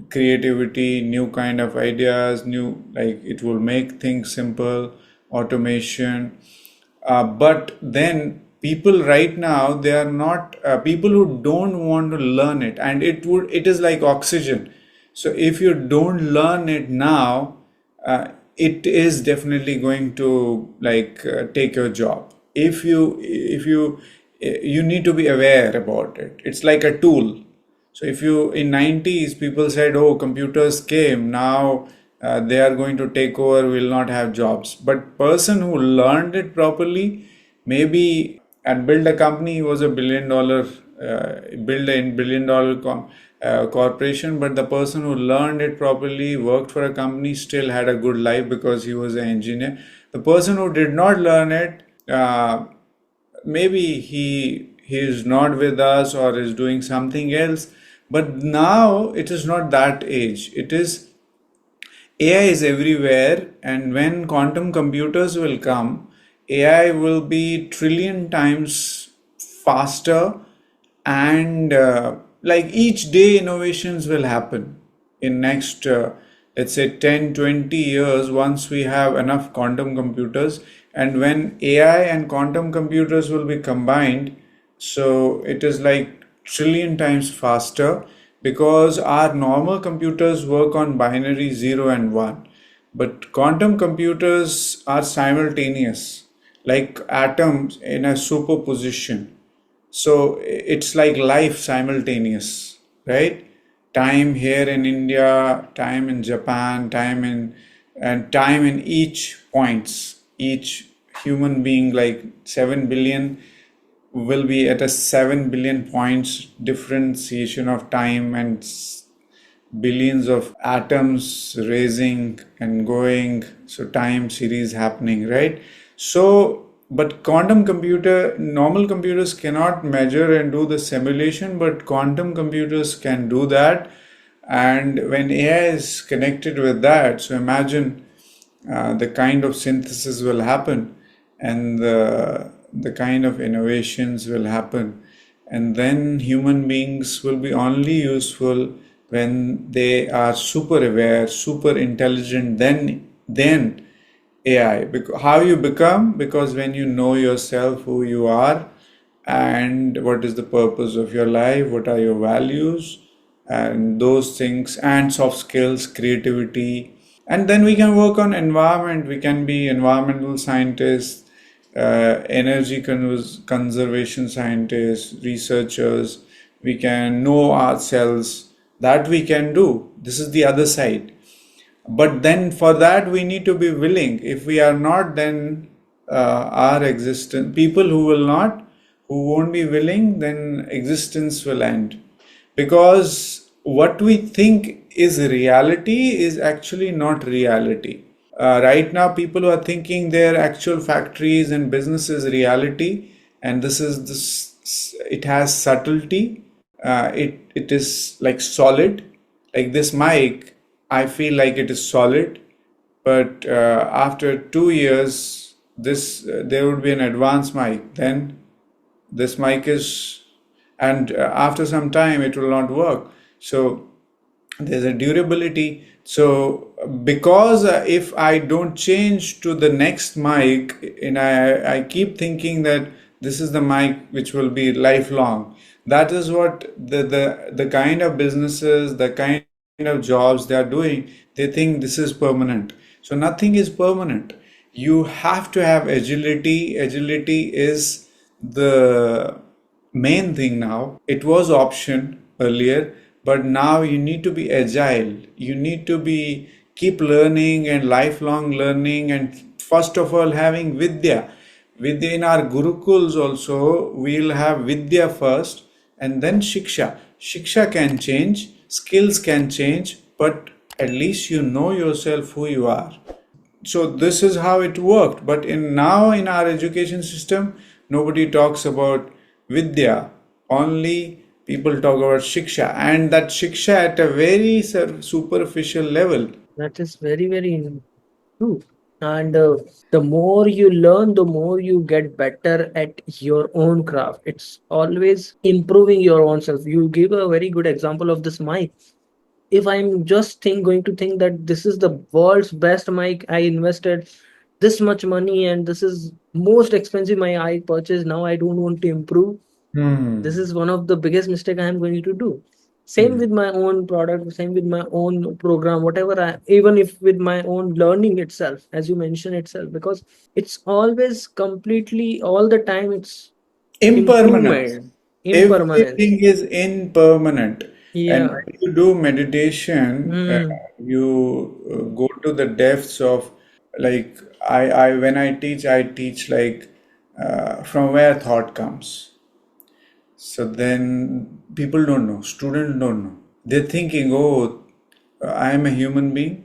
S1: creativity, new kind of ideas, new, like it will make things simple, automation. But then people right now, they are not people who don't want to learn it, and it is like oxygen. So if you don't learn it now, it is definitely going to like take your job. If you need to be aware about it. It's like a tool. So if you in 90s people said, oh, computers came, now they are going to take over, will not have jobs. But person who learned it properly, maybe and build a company, he was a build a corporation. But the person who learned it properly, worked for a company, still had a good life because he was an engineer. The person who did not learn it, maybe he is not with us or is doing something else. But now it is not that age. It is AI is everywhere, and when quantum computers will come, AI will be trillion times faster, and like each day innovations will happen in next let's say 10, 20 years, once we have enough quantum computers. And when AI and quantum computers will be combined, so it is like trillion times faster, because our normal computers work on binary 0 and 1, but quantum computers are simultaneous, like atoms in a superposition. So it's like life simultaneous, right? Time here in India, time in Japan, time in each points. Each human being, like 7 billion, will be at a 7 billion points differentiation of time, and billions of atoms raising and going, so time series happening, right? So, but quantum computer, normal computers cannot measure and do the simulation, but quantum computers can do that. And when AI is connected with that, so imagine the kind of synthesis will happen, and the kind of innovations will happen, and then human beings will be only useful when they are super aware, super intelligent. Then AI. Because how you become? Because when you know yourself, who you are, and what is the purpose of your life, what are your values, and those things, and soft skills, creativity, and then we can work on environment. We can be environmental scientists, energy conservation scientists, researchers. We can know ourselves. That we can do. This is the other side. But then for that we need to be willing. If we are not, then our existence, people who will not, who won't be willing, then existence will end. Because what we think is reality is actually not reality. Right now people who are thinking their actual factories and businesses reality, and this, it has subtlety. It is like solid, like this mic. I feel like it is solid, but after 2 years, this there would be an advanced mic. Then this mic is, and after some time it will not work. So there's a durability. So because if I don't change to the next mic, and I keep thinking that this is the mic which will be lifelong. That is what the kind of businesses, the kind of jobs they are doing. They think this is permanent. So nothing is permanent. You have to have agility. Agility is the main thing now. It was option earlier, but now you need to be agile. You need to be keep learning and lifelong learning, and first of all having vidya. Within our gurukuls also, we'll have vidya first and then shiksha. Shiksha can change, skills can change, but at least you know yourself, who you are. So this is how it worked. But in now in our education system, nobody talks about vidya. Only people talk about shiksha, and that shiksha at a very superficial level.
S2: That is very, very true. And the more you learn, the more you get better at your own craft. It's always improving your own self. You give a very good example of this mic. If I'm just going to think that this is the world's best mic, I invested this much money and this is most expensive mic I purchased, now I don't want to improve. This
S1: Hmm.
S2: is one of the biggest mistake I am going to do. Same
S1: Hmm.
S2: with my own product, same with my own program, whatever I, even if with my own learning itself, as you mentioned itself, because it's always completely all the time it's
S1: Impermanence.
S2: improvement, impermanence.
S1: Everything is impermanent. And
S2: Yeah.
S1: when you do meditation,
S2: Hmm.
S1: you go to the depths of, like, when I teach like from where thought comes. So then people don't know, students don't know. They're thinking, oh, I am a human being,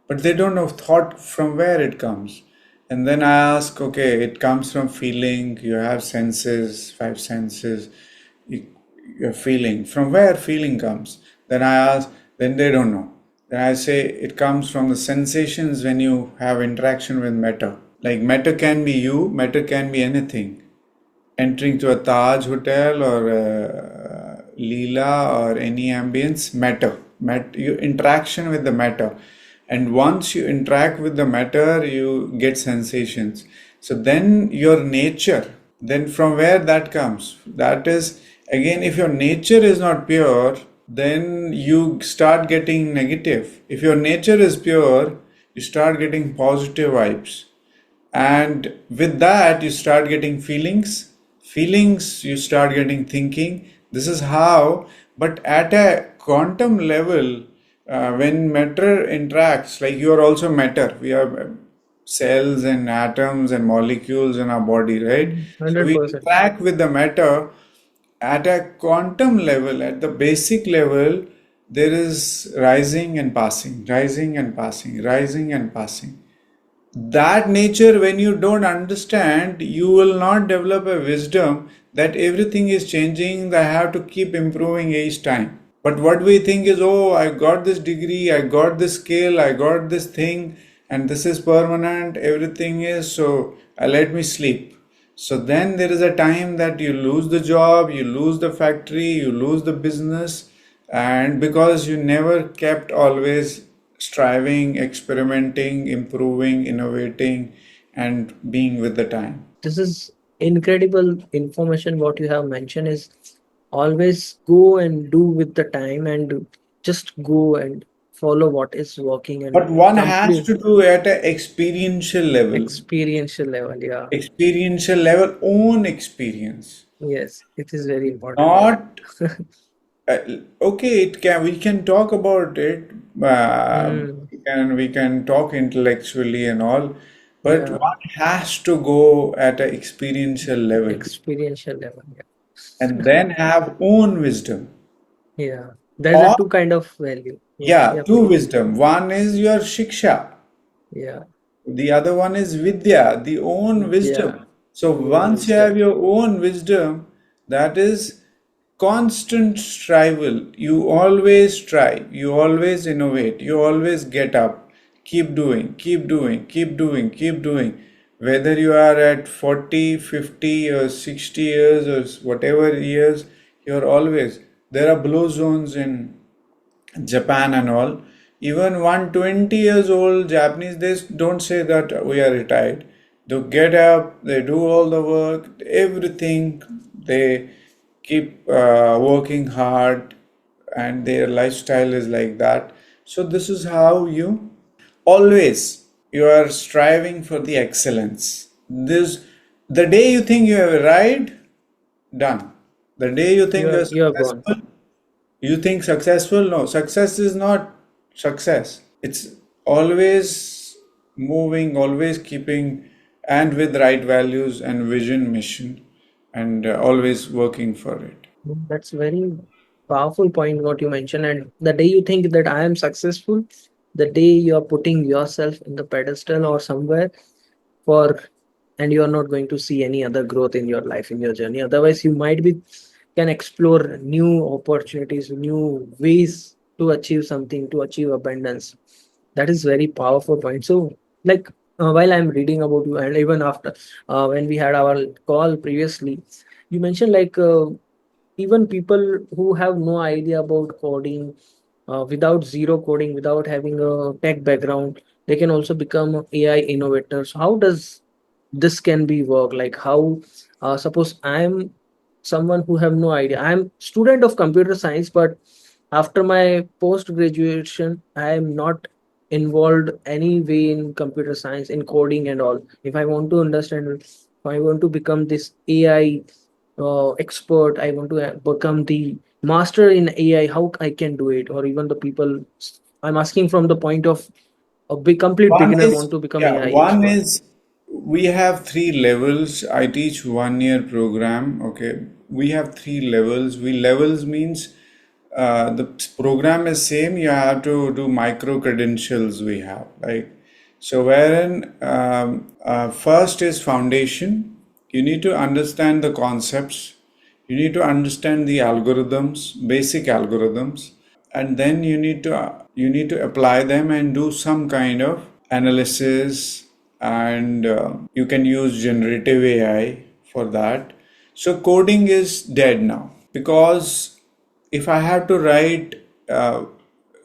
S1: but they don't know thought from where it comes. And then I ask, okay, it comes from feeling. You have senses, five senses. You, you're feeling. From where feeling comes? Then I ask, then they don't know. Then I say it comes from the sensations when you have interaction with matter. Like matter can be you, matter can be anything. Entering to a Taj hotel or a Leela or any ambience, matter. You interaction with the matter, and once you interact with the matter, you get sensations. So then your nature. Then from where that comes? That is again, if your nature is not pure, then you start getting negative. If your nature is pure, you start getting positive vibes, and with that you start getting feelings, you start getting thinking. This is how. But at a quantum level, when matter interacts, like you are also matter, we are cells and atoms and molecules in our body, right? So we
S2: 100%.
S1: interact with the matter at a quantum level, at the basic level. there is rising and passing, rising and passing, rising and passing. That nature, when you don't understand, you will not develop a wisdom that everything is changing, that I have to keep improving each time. But what we think is, oh, I got this degree, I got this skill, I got this thing, and this is permanent, everything is, so let me sleep. So then there is a time that you lose the job, you lose the factory, you lose the business, and because you never kept always striving, experimenting, improving, innovating, and being with the time.
S2: This is incredible information. What you have mentioned is always go and do with the time and just go and follow what is working and
S1: But one has
S2: complete
S1: to do at an experiential level.
S2: experiential level. Yeah.
S1: Experiential level, own experience,
S2: Yes, it is very important.
S1: not uh, okay. It can, we can talk about it,
S2: Hmm.
S1: we can talk intellectually and all, but
S2: Yeah.
S1: one has to go at an experiential level
S2: Experiential level. Yeah.
S1: and then have own wisdom.
S2: Yeah. There's a
S1: Or
S2: two kind of value. Yeah.
S1: yeah,
S2: Yeah,
S1: two
S2: please.
S1: wisdom. One is your shiksha,
S2: Yeah.
S1: the other one is vidya, the own
S2: Yeah.
S1: wisdom. So
S2: Own
S1: once you have
S2: wisdom.
S1: your own wisdom, that is constant strival. You always try, you always innovate, you always get up, keep doing, keep doing, keep doing, keep doing. Whether you are at 40, 50, or 60 years, or whatever years, you're always. There are blue zones in Japan and all. Even 120 years old Japanese, they don't say that we are retired. They get up, they do all the work, everything. They keep working hard, and their lifestyle is like that. So this is how you always you are striving for the excellence. This the day you think you have arrived, done. The day you think you're
S2: You're gone.
S1: successful, you think successful? No, success is not success. It's always moving, always keeping, and with right values and vision, mission, and always working for it.
S2: That's very powerful point what you mentioned. And the day you think that I am successful, the day you are putting yourself in the pedestal or somewhere for, and you are not going to see any other growth in your life, in your journey. Otherwise, you might be can explore new opportunities, new ways to achieve something, to achieve abundance. That is very powerful point. So, like while I'm reading about you, and even after when we had our call previously, you mentioned like even people who have no idea about coding, without zero coding, without having a tech background, they can also become AI innovators. How does this can be work? Like how, suppose I'm someone who have no idea. I'm student of computer science, but after my post graduation, I am not involved any way in computer science, in coding and all. If I want to understand, if I want to become this AI expert, I want to become the master in AI, how I can do it? Or even the people, I'm asking from the point of a big complete
S1: One
S2: beginner want
S1: is,
S2: to become
S1: yeah,
S2: AI
S1: one
S2: expert.
S1: is we have three levels. I teach 1 year program. Okay, we have three levels. We levels means the program is same. You have to do micro credentials. We have like so wherein first is foundation. You need to understand the concepts. You need to understand the algorithms, basic algorithms, and then you need to apply them and do some kind of analysis, and you can use generative AI for that. So coding is dead now because if I have to write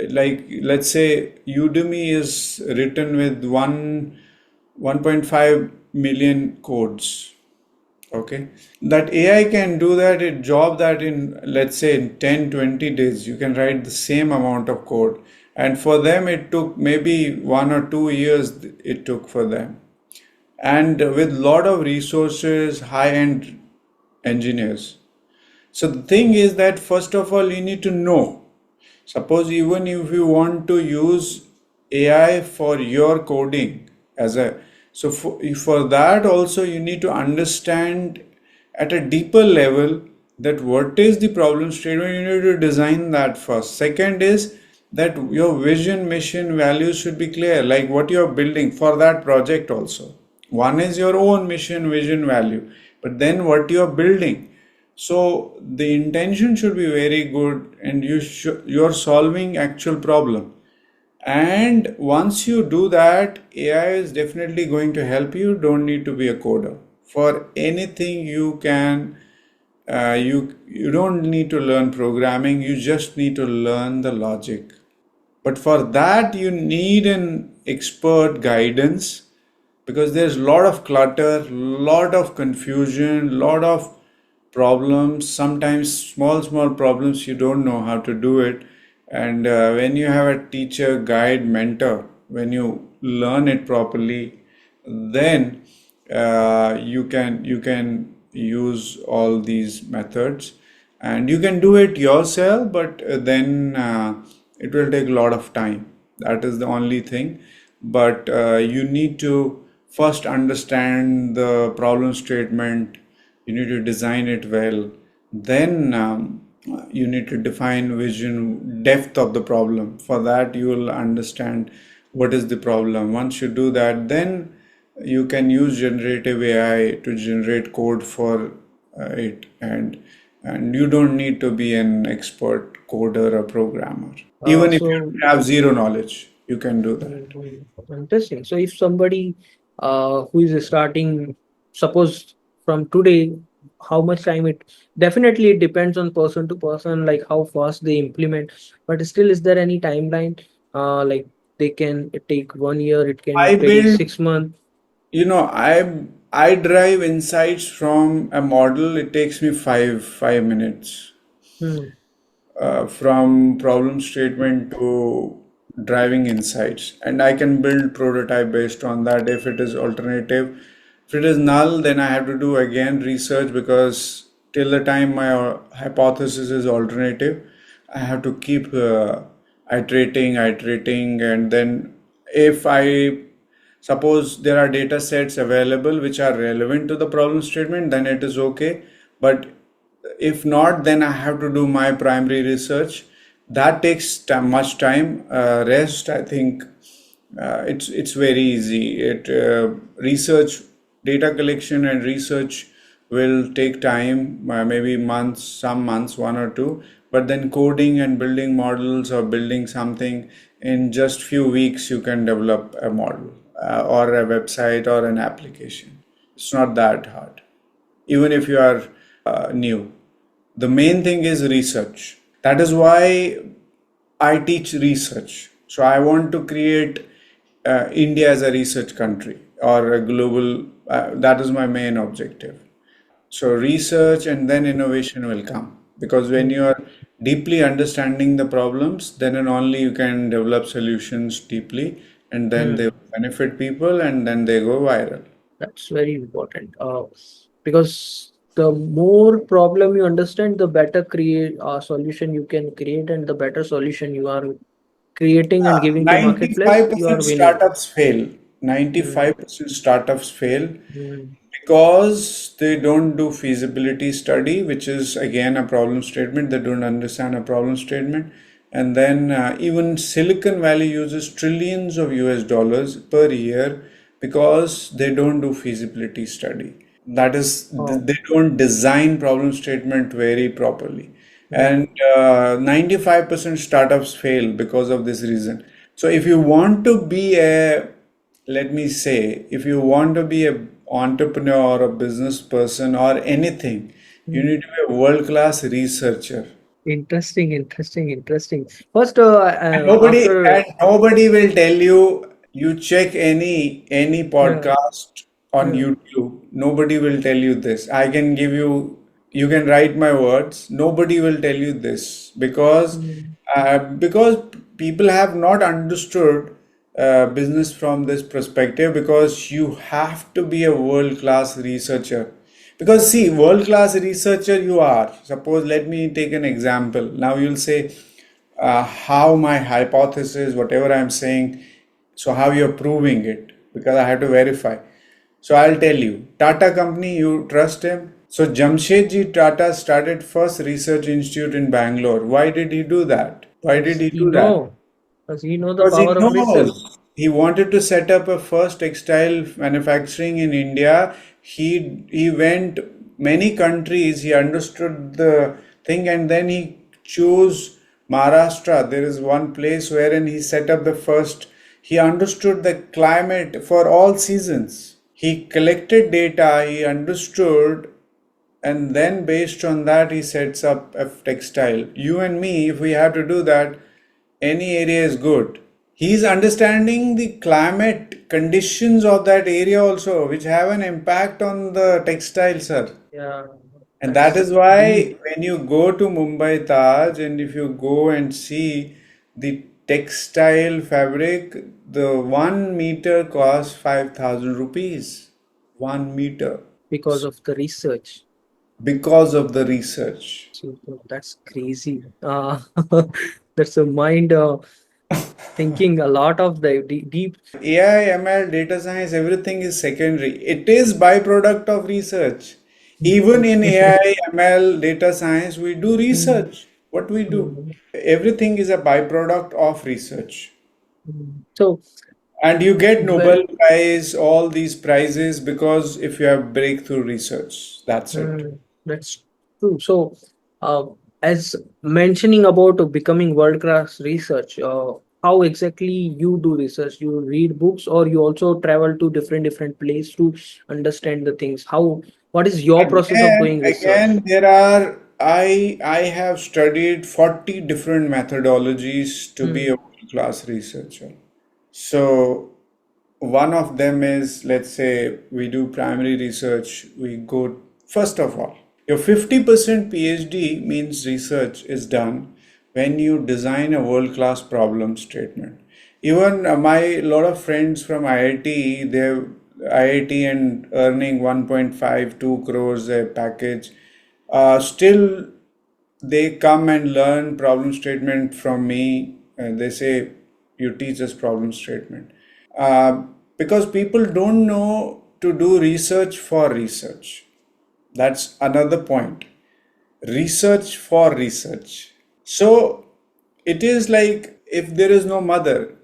S1: like let's say Udemy is written with 1.5 million codes. Okay, that AI can do that it job that in let's say in 10 20 days you can write the same amount of code, and for them it took maybe 1 or 2 years it took for them, and with lot of resources, high end engineers. So the thing is that first of all you need to know. Suppose even if you want to use AI for your coding as a so for that also you need to understand at a deeper level that what is the problem statement, you need to design that first. Second is that your vision, mission, values should be clear, like what you're building for that project also. One is your own mission, vision, value, but then what you're building. So the intention should be very good, and you're solving actual problem. And once you do that, AI is definitely going to help you. Don't need to be a coder. For anything you can, you don't need to learn programming. You just need to learn the logic. But for that, you need an expert guidance, because there's a lot of clutter, lot of confusion, lot of problems, sometimes small problems you don't know how to do it. And when you have a teacher, guide, mentor, when you learn it properly, then you can use all these methods, and you can do it yourself, but then it will take a lot of time. That is the only thing. But you need to first understand the problem statement. You need to design it well. Then you need to define vision, depth of the problem. For that, you will understand what is the problem. Once you do that, then you can use generative AI to generate code for it, and you don't need to be an expert coder or programmer. Even if
S2: So
S1: you have zero knowledge, you can do that.
S2: interesting. So if somebody who is starting, suppose from today, how much time it definitely it depends on person to person, like how fast they implement. But still, is there any timeline? Like they can take 1 year, it can
S1: I
S2: take
S1: build,
S2: 6 months.
S1: I drive insights from a model. It takes me five minutes,
S2: Hmm.
S1: from problem statement to driving insights, and I can build prototype based on that. If it is alternative, if it is null, then I have to do again research, because till the time my hypothesis is alternative, I have to keep iterating, and then if I suppose there are data sets available which are relevant to the problem statement, then it is okay. But if not, then I have to do my primary research. That takes much time. Rest, I think, it's very easy. It research, data collection and research will take time, maybe months, some months, one or two. But then coding and building models or building something, in just few weeks you can develop a model, or a website or an application. It's not that hard, even if you are new. The main thing is research. That is why I teach research. So I want to create India as a research country, or a global. That is my main objective. So research and then innovation will come, because when you are deeply understanding the problems, then and only you can develop solutions deeply, and then they
S2: Hmm.
S1: benefit people, and then they go viral.
S2: That's very important. Because the more problem you understand, the better create solution you can create, and the better solution you are creating and giving to marketplace, you
S1: 95%
S2: are winning.
S1: startups fail.
S2: Mm,
S1: 95% startups fail
S2: mm,
S1: because they don't do feasibility study, which is again a problem statement. They don't understand a problem statement. And then even Silicon Valley uses trillions of US dollars per year because they don't do feasibility study. That is,
S2: oh,
S1: they don't design problem statement very properly. And
S2: mm,
S1: 95% startups fail because of this reason. So if you want to be a, let me say, if you want to be a entrepreneur or a business person or anything, you
S2: mm.
S1: need to be a world class researcher.
S2: Interesting, interesting, interesting. First,
S1: And nobody
S2: after
S1: nobody will tell you. You check any
S2: yeah,
S1: podcast on
S2: yeah,
S1: YouTube. Nobody will tell you this. I can give you. You can write my words. Nobody will tell you this,
S2: mm,
S1: because people have not understood business from this perspective. Because you have to be a world class researcher. Because see, world class researcher you are. Suppose, let me take an example. Now you'll say, how my hypothesis, whatever I'm saying, so how you're proving it, because I have to verify. So I'll tell you, Tata company, you trust him? So Jamshedji Tata started first research institute in Bangalore. Why did he do that? Why did
S2: Because
S1: he
S2: he
S1: do that?
S2: know, because he know the
S1: Because he
S2: power of research.
S1: knows he wanted to set up a first textile manufacturing in India. He went many countries. He understood the thing, and then he chose Maharashtra. There is one place wherein he set up the first. He understood the climate for all seasons. He collected data. He understood, and then based on that he sets up a textile. You and me, if we have to do that, any area is good. He's understanding the climate conditions of that area also, which have an impact on the textile, sir.
S2: Yeah,
S1: And that
S2: that's
S1: is why
S2: deep.
S1: when you go to Mumbai Taj and if you go and see the textile fabric, the 1 meter costs 5,000 rupees. 1 meter.
S2: Because of the research.
S1: Because of the research.
S2: So that's crazy. That's a mind thinking a lot of the deep.
S1: AI, ML, data science, everything is secondary. It is byproduct of research. Even in AI, ML, data science, we do
S2: Mm,
S1: research. What we do?
S2: mm,
S1: Everything is a byproduct of research.
S2: So,
S1: And you get
S2: well,
S1: Nobel Prize, all these prizes because if you have breakthrough research, that's it.
S2: that's true. So, uh, as mentioning about becoming world-class research, how exactly you do research? You read books, or you also travel to different places to understand the things? How? What is your process of doing research?
S1: Again, there are I have studied 40 different methodologies to be a
S2: Hmm.
S1: world-class researcher. So one of them is, let's say we do primary research, we go first of all, your 50% PhD means research is done when you design a world-class problem statement. Even my lot of friends from IIT, they're IIT and earning 1.52 crores a package. Still, they come and learn problem statement from me. And they say, you teach us problem statement. Because people don't know to do research for research. That's another point. Research for research. So it is like if there is no mother,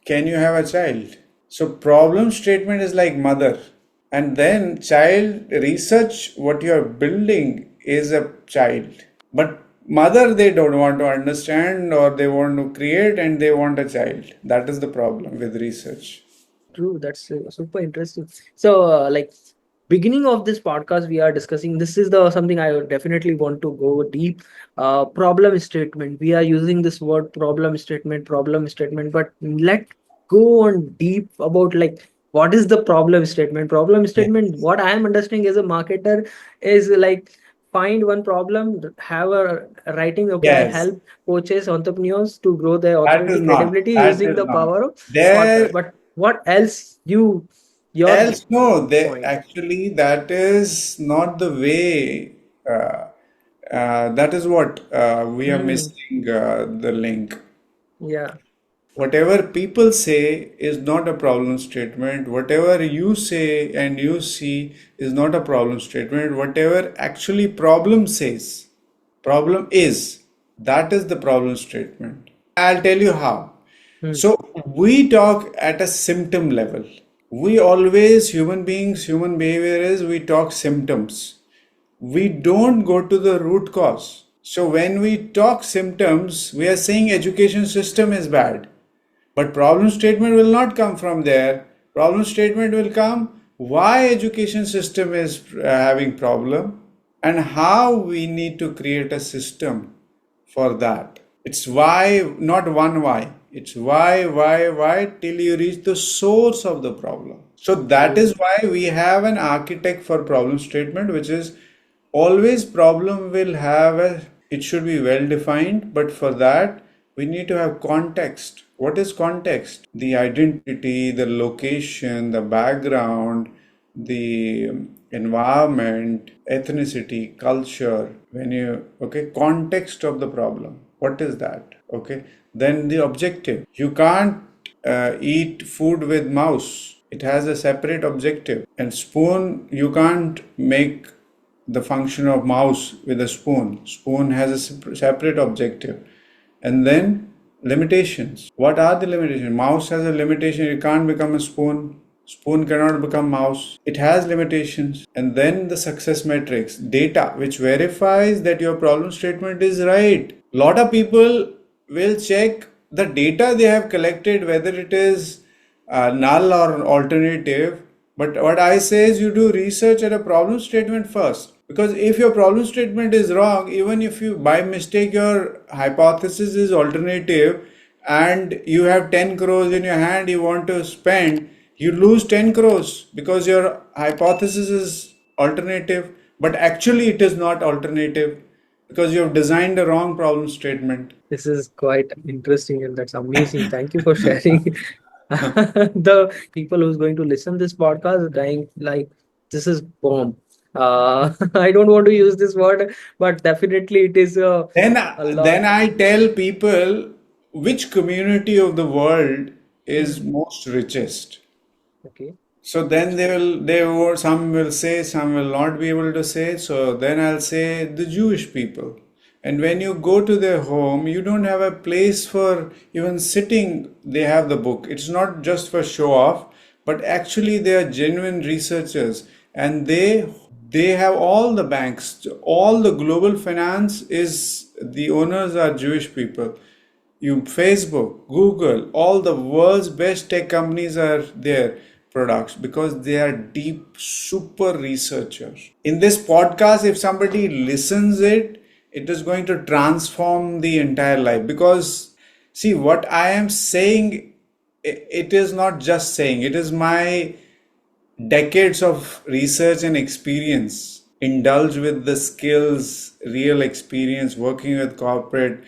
S1: can you have a child? So problem statement is like mother. And then child research, what you are building is a child. But mother, they don't want to understand or they want to create and they want a child. That is the problem with research.
S2: True, that's super interesting. So, beginning of this podcast, we are discussing. This is the something I would definitely want to go deep. Problem statement. We are using this word problem statement. But let go on deep about what is the problem statement. Problem
S1: Yeah.
S2: statement. What I am understanding as a marketer is like find one problem, have a writing. Okay, I
S1: Yes,
S2: help coaches, entrepreneurs to grow their
S1: that is
S2: authority,
S1: not.
S2: credibility
S1: That
S2: using
S1: is
S2: the
S1: not.
S2: power of
S1: There
S2: but what else your
S1: else, no, they
S2: point?
S1: actually that is not the way. That is what we are
S2: Hmm.
S1: missing the link.
S2: Yeah.
S1: Whatever people say is not a problem statement. Whatever you say and you see is not a problem statement. Whatever actually problem says, problem is, that is the problem statement. I'll tell you how.
S2: Hmm.
S1: So we talk at a symptom level. We always, human beings, human behavior is we talk symptoms. We don't go to the root cause. So when we talk symptoms, we are saying education system is bad. But problem statement will not come from there. Problem statement will come why education system is having problem and how we need to create a system for that. It's why, not one why. It's why till you reach the source of the problem. So that
S2: True.
S1: is why we have an architect for problem statement, which is always problem will have a, it should be well defined, but for that we need to have context. What is context? The identity, the location, the background, the environment, ethnicity, culture. When you, okay, context of the problem. What is that? Okay. Then the objective. You can't eat food with mouse. It has a separate objective. And spoon, you can't make the function of mouse with a spoon. Spoon has a separate objective. And then limitations. What are the limitations? Mouse has a limitation. It can't become a spoon. Spoon cannot become mouse. It has limitations. And then the success metrics, data, which verifies that your problem statement is right. Lot of people will check the data they have collected, whether it is null or alternative. But what I say is you do research at a problem statement first. Because if your problem statement is wrong, even if you by mistake your hypothesis is alternative and you have 10 crores in your hand you want to spend, you lose 10 crores because your hypothesis is alternative, but actually it is not alternative because you have designed a wrong problem statement.
S2: This is quite interesting and that's amazing. Thank you for sharing. The people who's going to listen this podcast are dying like this is bomb. I don't want to use this word, but definitely it is
S1: Then,
S2: a lot.
S1: then I tell people which community of the world is
S2: Hmm.
S1: most richest.
S2: Okay.
S1: So then they will, some will say, some will not be able to say. So then I'll say the Jewish people. And when you go to their home, you don't have a place for even sitting. They have the book. It's not just for show off, but actually they are genuine researchers, and they have all the banks, all the global finance is the owners are Jewish people. You Facebook, Google, all the world's best tech companies are their products because they are deep super researchers. In this podcast, if somebody listens it, it is going to transform the entire life because see what I am saying, it is not just saying, it is my decades of research and experience, indulge with the skills, real experience working with corporate,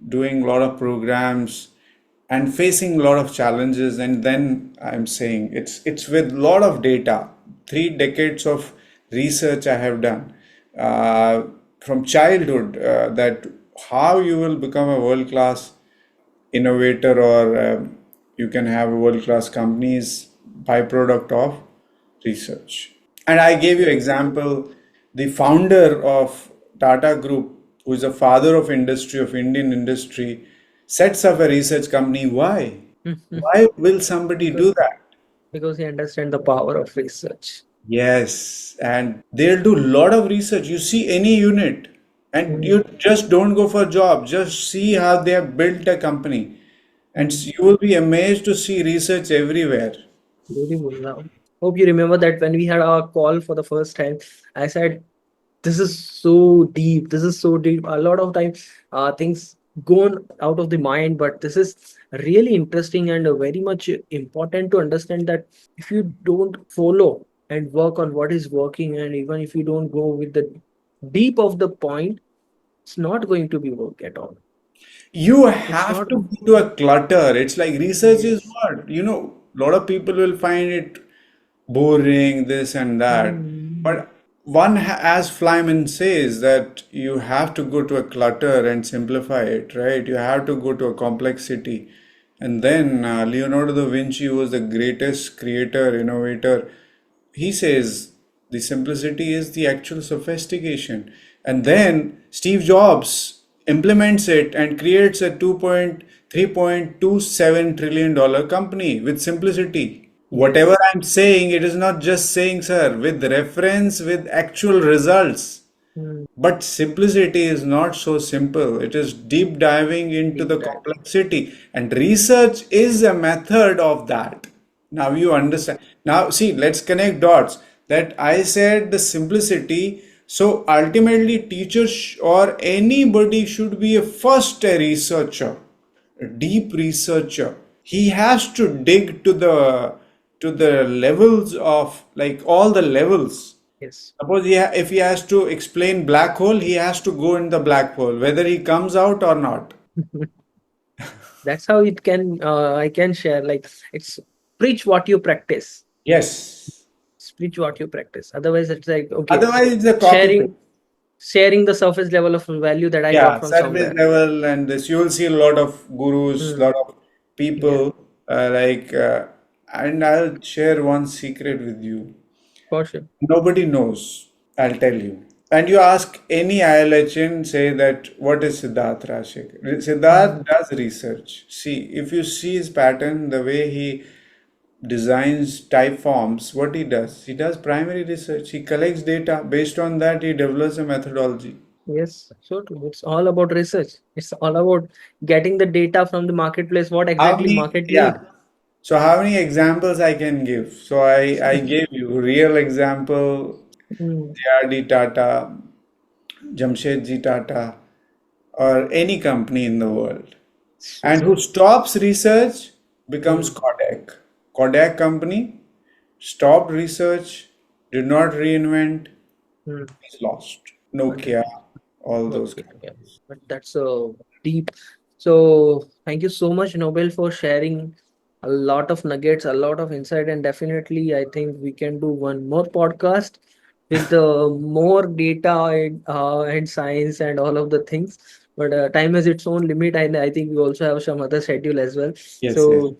S1: doing a lot of programs and facing a lot of challenges. And then I'm saying it's with a lot of data, 3 decades of research I have done uh, from childhood, that how you will become a world class innovator or you can have world class companies byproduct of research. And I gave you example, the founder of Tata Group, who is a father of industry of Indian industry, sets up a research company. Why? Why will somebody
S2: because
S1: do that?
S2: because he understand the power of research.
S1: Yes, and they'll do a lot of research. You see any unit, and
S2: Hmm.
S1: you just don't go for a job. Just see how they have built a company, and
S2: Hmm.
S1: you will be amazed to see research everywhere.
S2: Beautiful. Now, hope you remember that when we had our call for the first time, I said this is so deep. This is so deep. A lot of time, things gone out of the mind, but this is really interesting and very much important to understand that if you don't follow and work on what is working, and even if you don't go with the deep of the point, it's not going to be work at all.
S1: You
S2: It's
S1: have
S2: not.
S1: to go to a clutter. It's like research is
S2: Yes.
S1: what, a lot of people will find it boring, this and that.
S2: Hmm.
S1: But as Flyman says, that you have to go to a clutter and simplify it, right? You have to go to a complexity. And then Leonardo da Vinci was the greatest creator, innovator. He says the simplicity is the actual sophistication. And then Steve Jobs implements it and creates a 2.327 trillion dollar company with simplicity. Whatever
S2: Yes.
S1: I'm saying, it is not just saying, sir, with reference, with actual results.
S2: Hmm.
S1: But simplicity is not so simple. It is deep diving into
S2: Deep
S1: the
S2: dive.
S1: complexity, and research is a method of that. Now you understand. Now, see, let's connect dots. That I said the simplicity. So ultimately, teachers or anybody should be a researcher, a deep researcher. He has to dig to the levels of like all the levels.
S2: Yes.
S1: Suppose if he has to explain black hole, he has to go in the black hole, whether he comes out or not.
S2: That's how it can I can share like it's preach what you practice.
S1: Yes.
S2: Preach what you practice, otherwise it's like okay,
S1: Otherwise, it's a copy paste.
S2: sharing sharing the surface level of value that I got
S1: Yeah,
S2: from
S1: surface
S2: somewhere.
S1: level, and this you will see a lot of gurus,
S2: Hmm.
S1: lot of
S2: Yeah,
S1: people and I'll share one secret with you.
S2: for sure.
S1: Nobody knows. I'll tell you. And you ask any ILHN, say that what is Siddharth Rashik? Siddharth
S2: Mm,
S1: does research. See, if you see his pattern, the way he designs type forms, what he does primary research. He collects data. Based on that, he develops a methodology.
S2: yes, so true. It's all about research. It's all about getting the data from the marketplace, what
S1: How
S2: exactly
S1: many,
S2: market
S1: yeah.
S2: need.
S1: So how many examples I can give? So I gave you real example,
S2: Mm,
S1: JRD Tata, Jamshedji Tata, or any company in the world. And who stops research becomes
S2: mm,
S1: Kodak. Kodak company stopped research, did not reinvent,
S2: mm.
S1: is lost.
S2: Under-
S1: Nokia, all those
S2: Okay, yeah,
S1: companies.
S2: but that's deep. So thank you so much, Nobel, for sharing a lot of nuggets, a lot of insight, and definitely I think we can do one more podcast with more data and science and all of the things. But time has its own limit, and I think we also have some other schedule as well.
S1: Yes, yes.
S2: So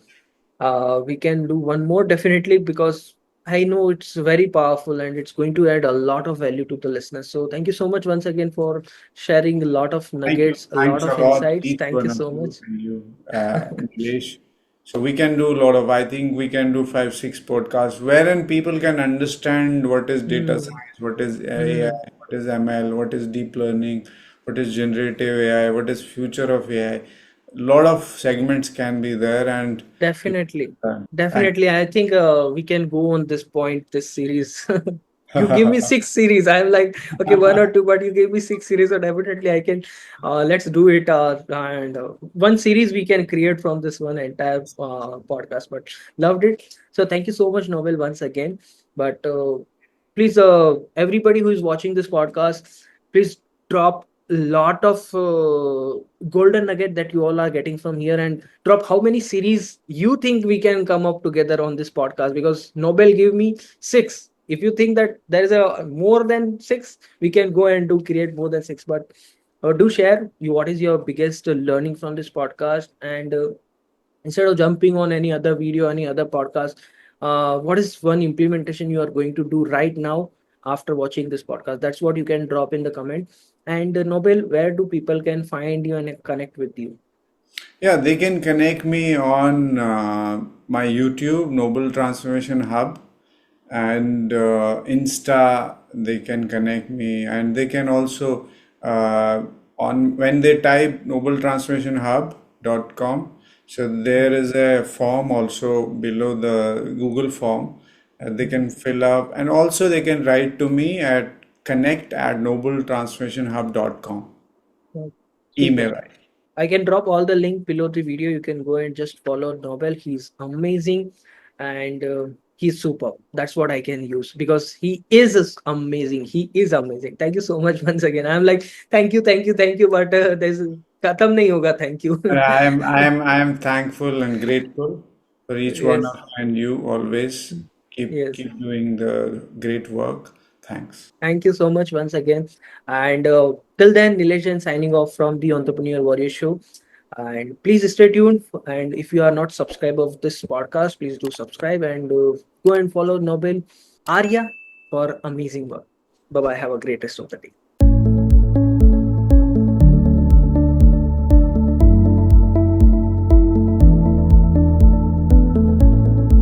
S2: we can do one more definitely, because I know it's very powerful and it's going to add a lot of value to the listeners. So thank you so much once again for sharing a lot of
S1: Thank you.
S2: nuggets, a lot
S1: Thanks a
S2: of
S1: lot,
S2: insights.
S1: each
S2: Thank you
S1: one of
S2: so
S1: you
S2: much.
S1: and you, Nilesh. So we can do a lot of, I think we can do 5, 6 podcasts wherein people can understand what is data
S2: Hmm.
S1: science, what is AI,
S2: Hmm.
S1: what is ML, what is deep learning, what is generative AI, what is future of AI. A lot of segments can be there and
S2: Definitely.
S1: thank
S2: Definitely. I think we can go on this point, this series. You give me six series. I'm like, okay, one or two, but you gave me six series. So definitely I can, let's do it. And one series we can create from this one entire podcast. But loved it. So thank you so much, Nobel, once again. But please, everybody who is watching this podcast, please drop a lot of golden nugget that you all are getting from here, and drop how many series you think we can come up together on this podcast, because Nobel gave me six. If you think that there is a more than six, we can go and do create more than six. But do share you what is your biggest learning from this podcast, and instead of jumping on any other video, any other podcast, what is one implementation you are going to do right now after watching this podcast? That's what you can drop in the comment. And Nobel, where do people can find you and connect with you?
S1: Yeah, they can connect me on my YouTube, Noble Transformation Hub, and Insta. They can connect me, and they can also on when they type nobletransformationhub.com. So there is a form also below the Google form. They can fill up, and also they can write to me at connect@nobletransformationhub.com.
S2: Mm, super.
S1: Email ID.
S2: I can drop all the link below the video. You can go and just follow Nobel. He's amazing, and he's super. That's what I can use, because he is amazing. He is amazing. Thank you so much once again. I'm like, thank you, thank you, thank you. But there's khatam nahi hoga. Thank you.
S1: And I am thankful and grateful for each one
S2: Yes,
S1: of you, and you always
S2: yes.
S1: keep doing the great work. Thanks.
S2: Thank you so much once again. And till then, Nilesh signing off from the Entrepreneur Warrior Show. And please stay tuned. And if you are not subscribed of this podcast, please do subscribe, and go and follow Nobel Arya for amazing work. Bye bye. Have a great rest of the day.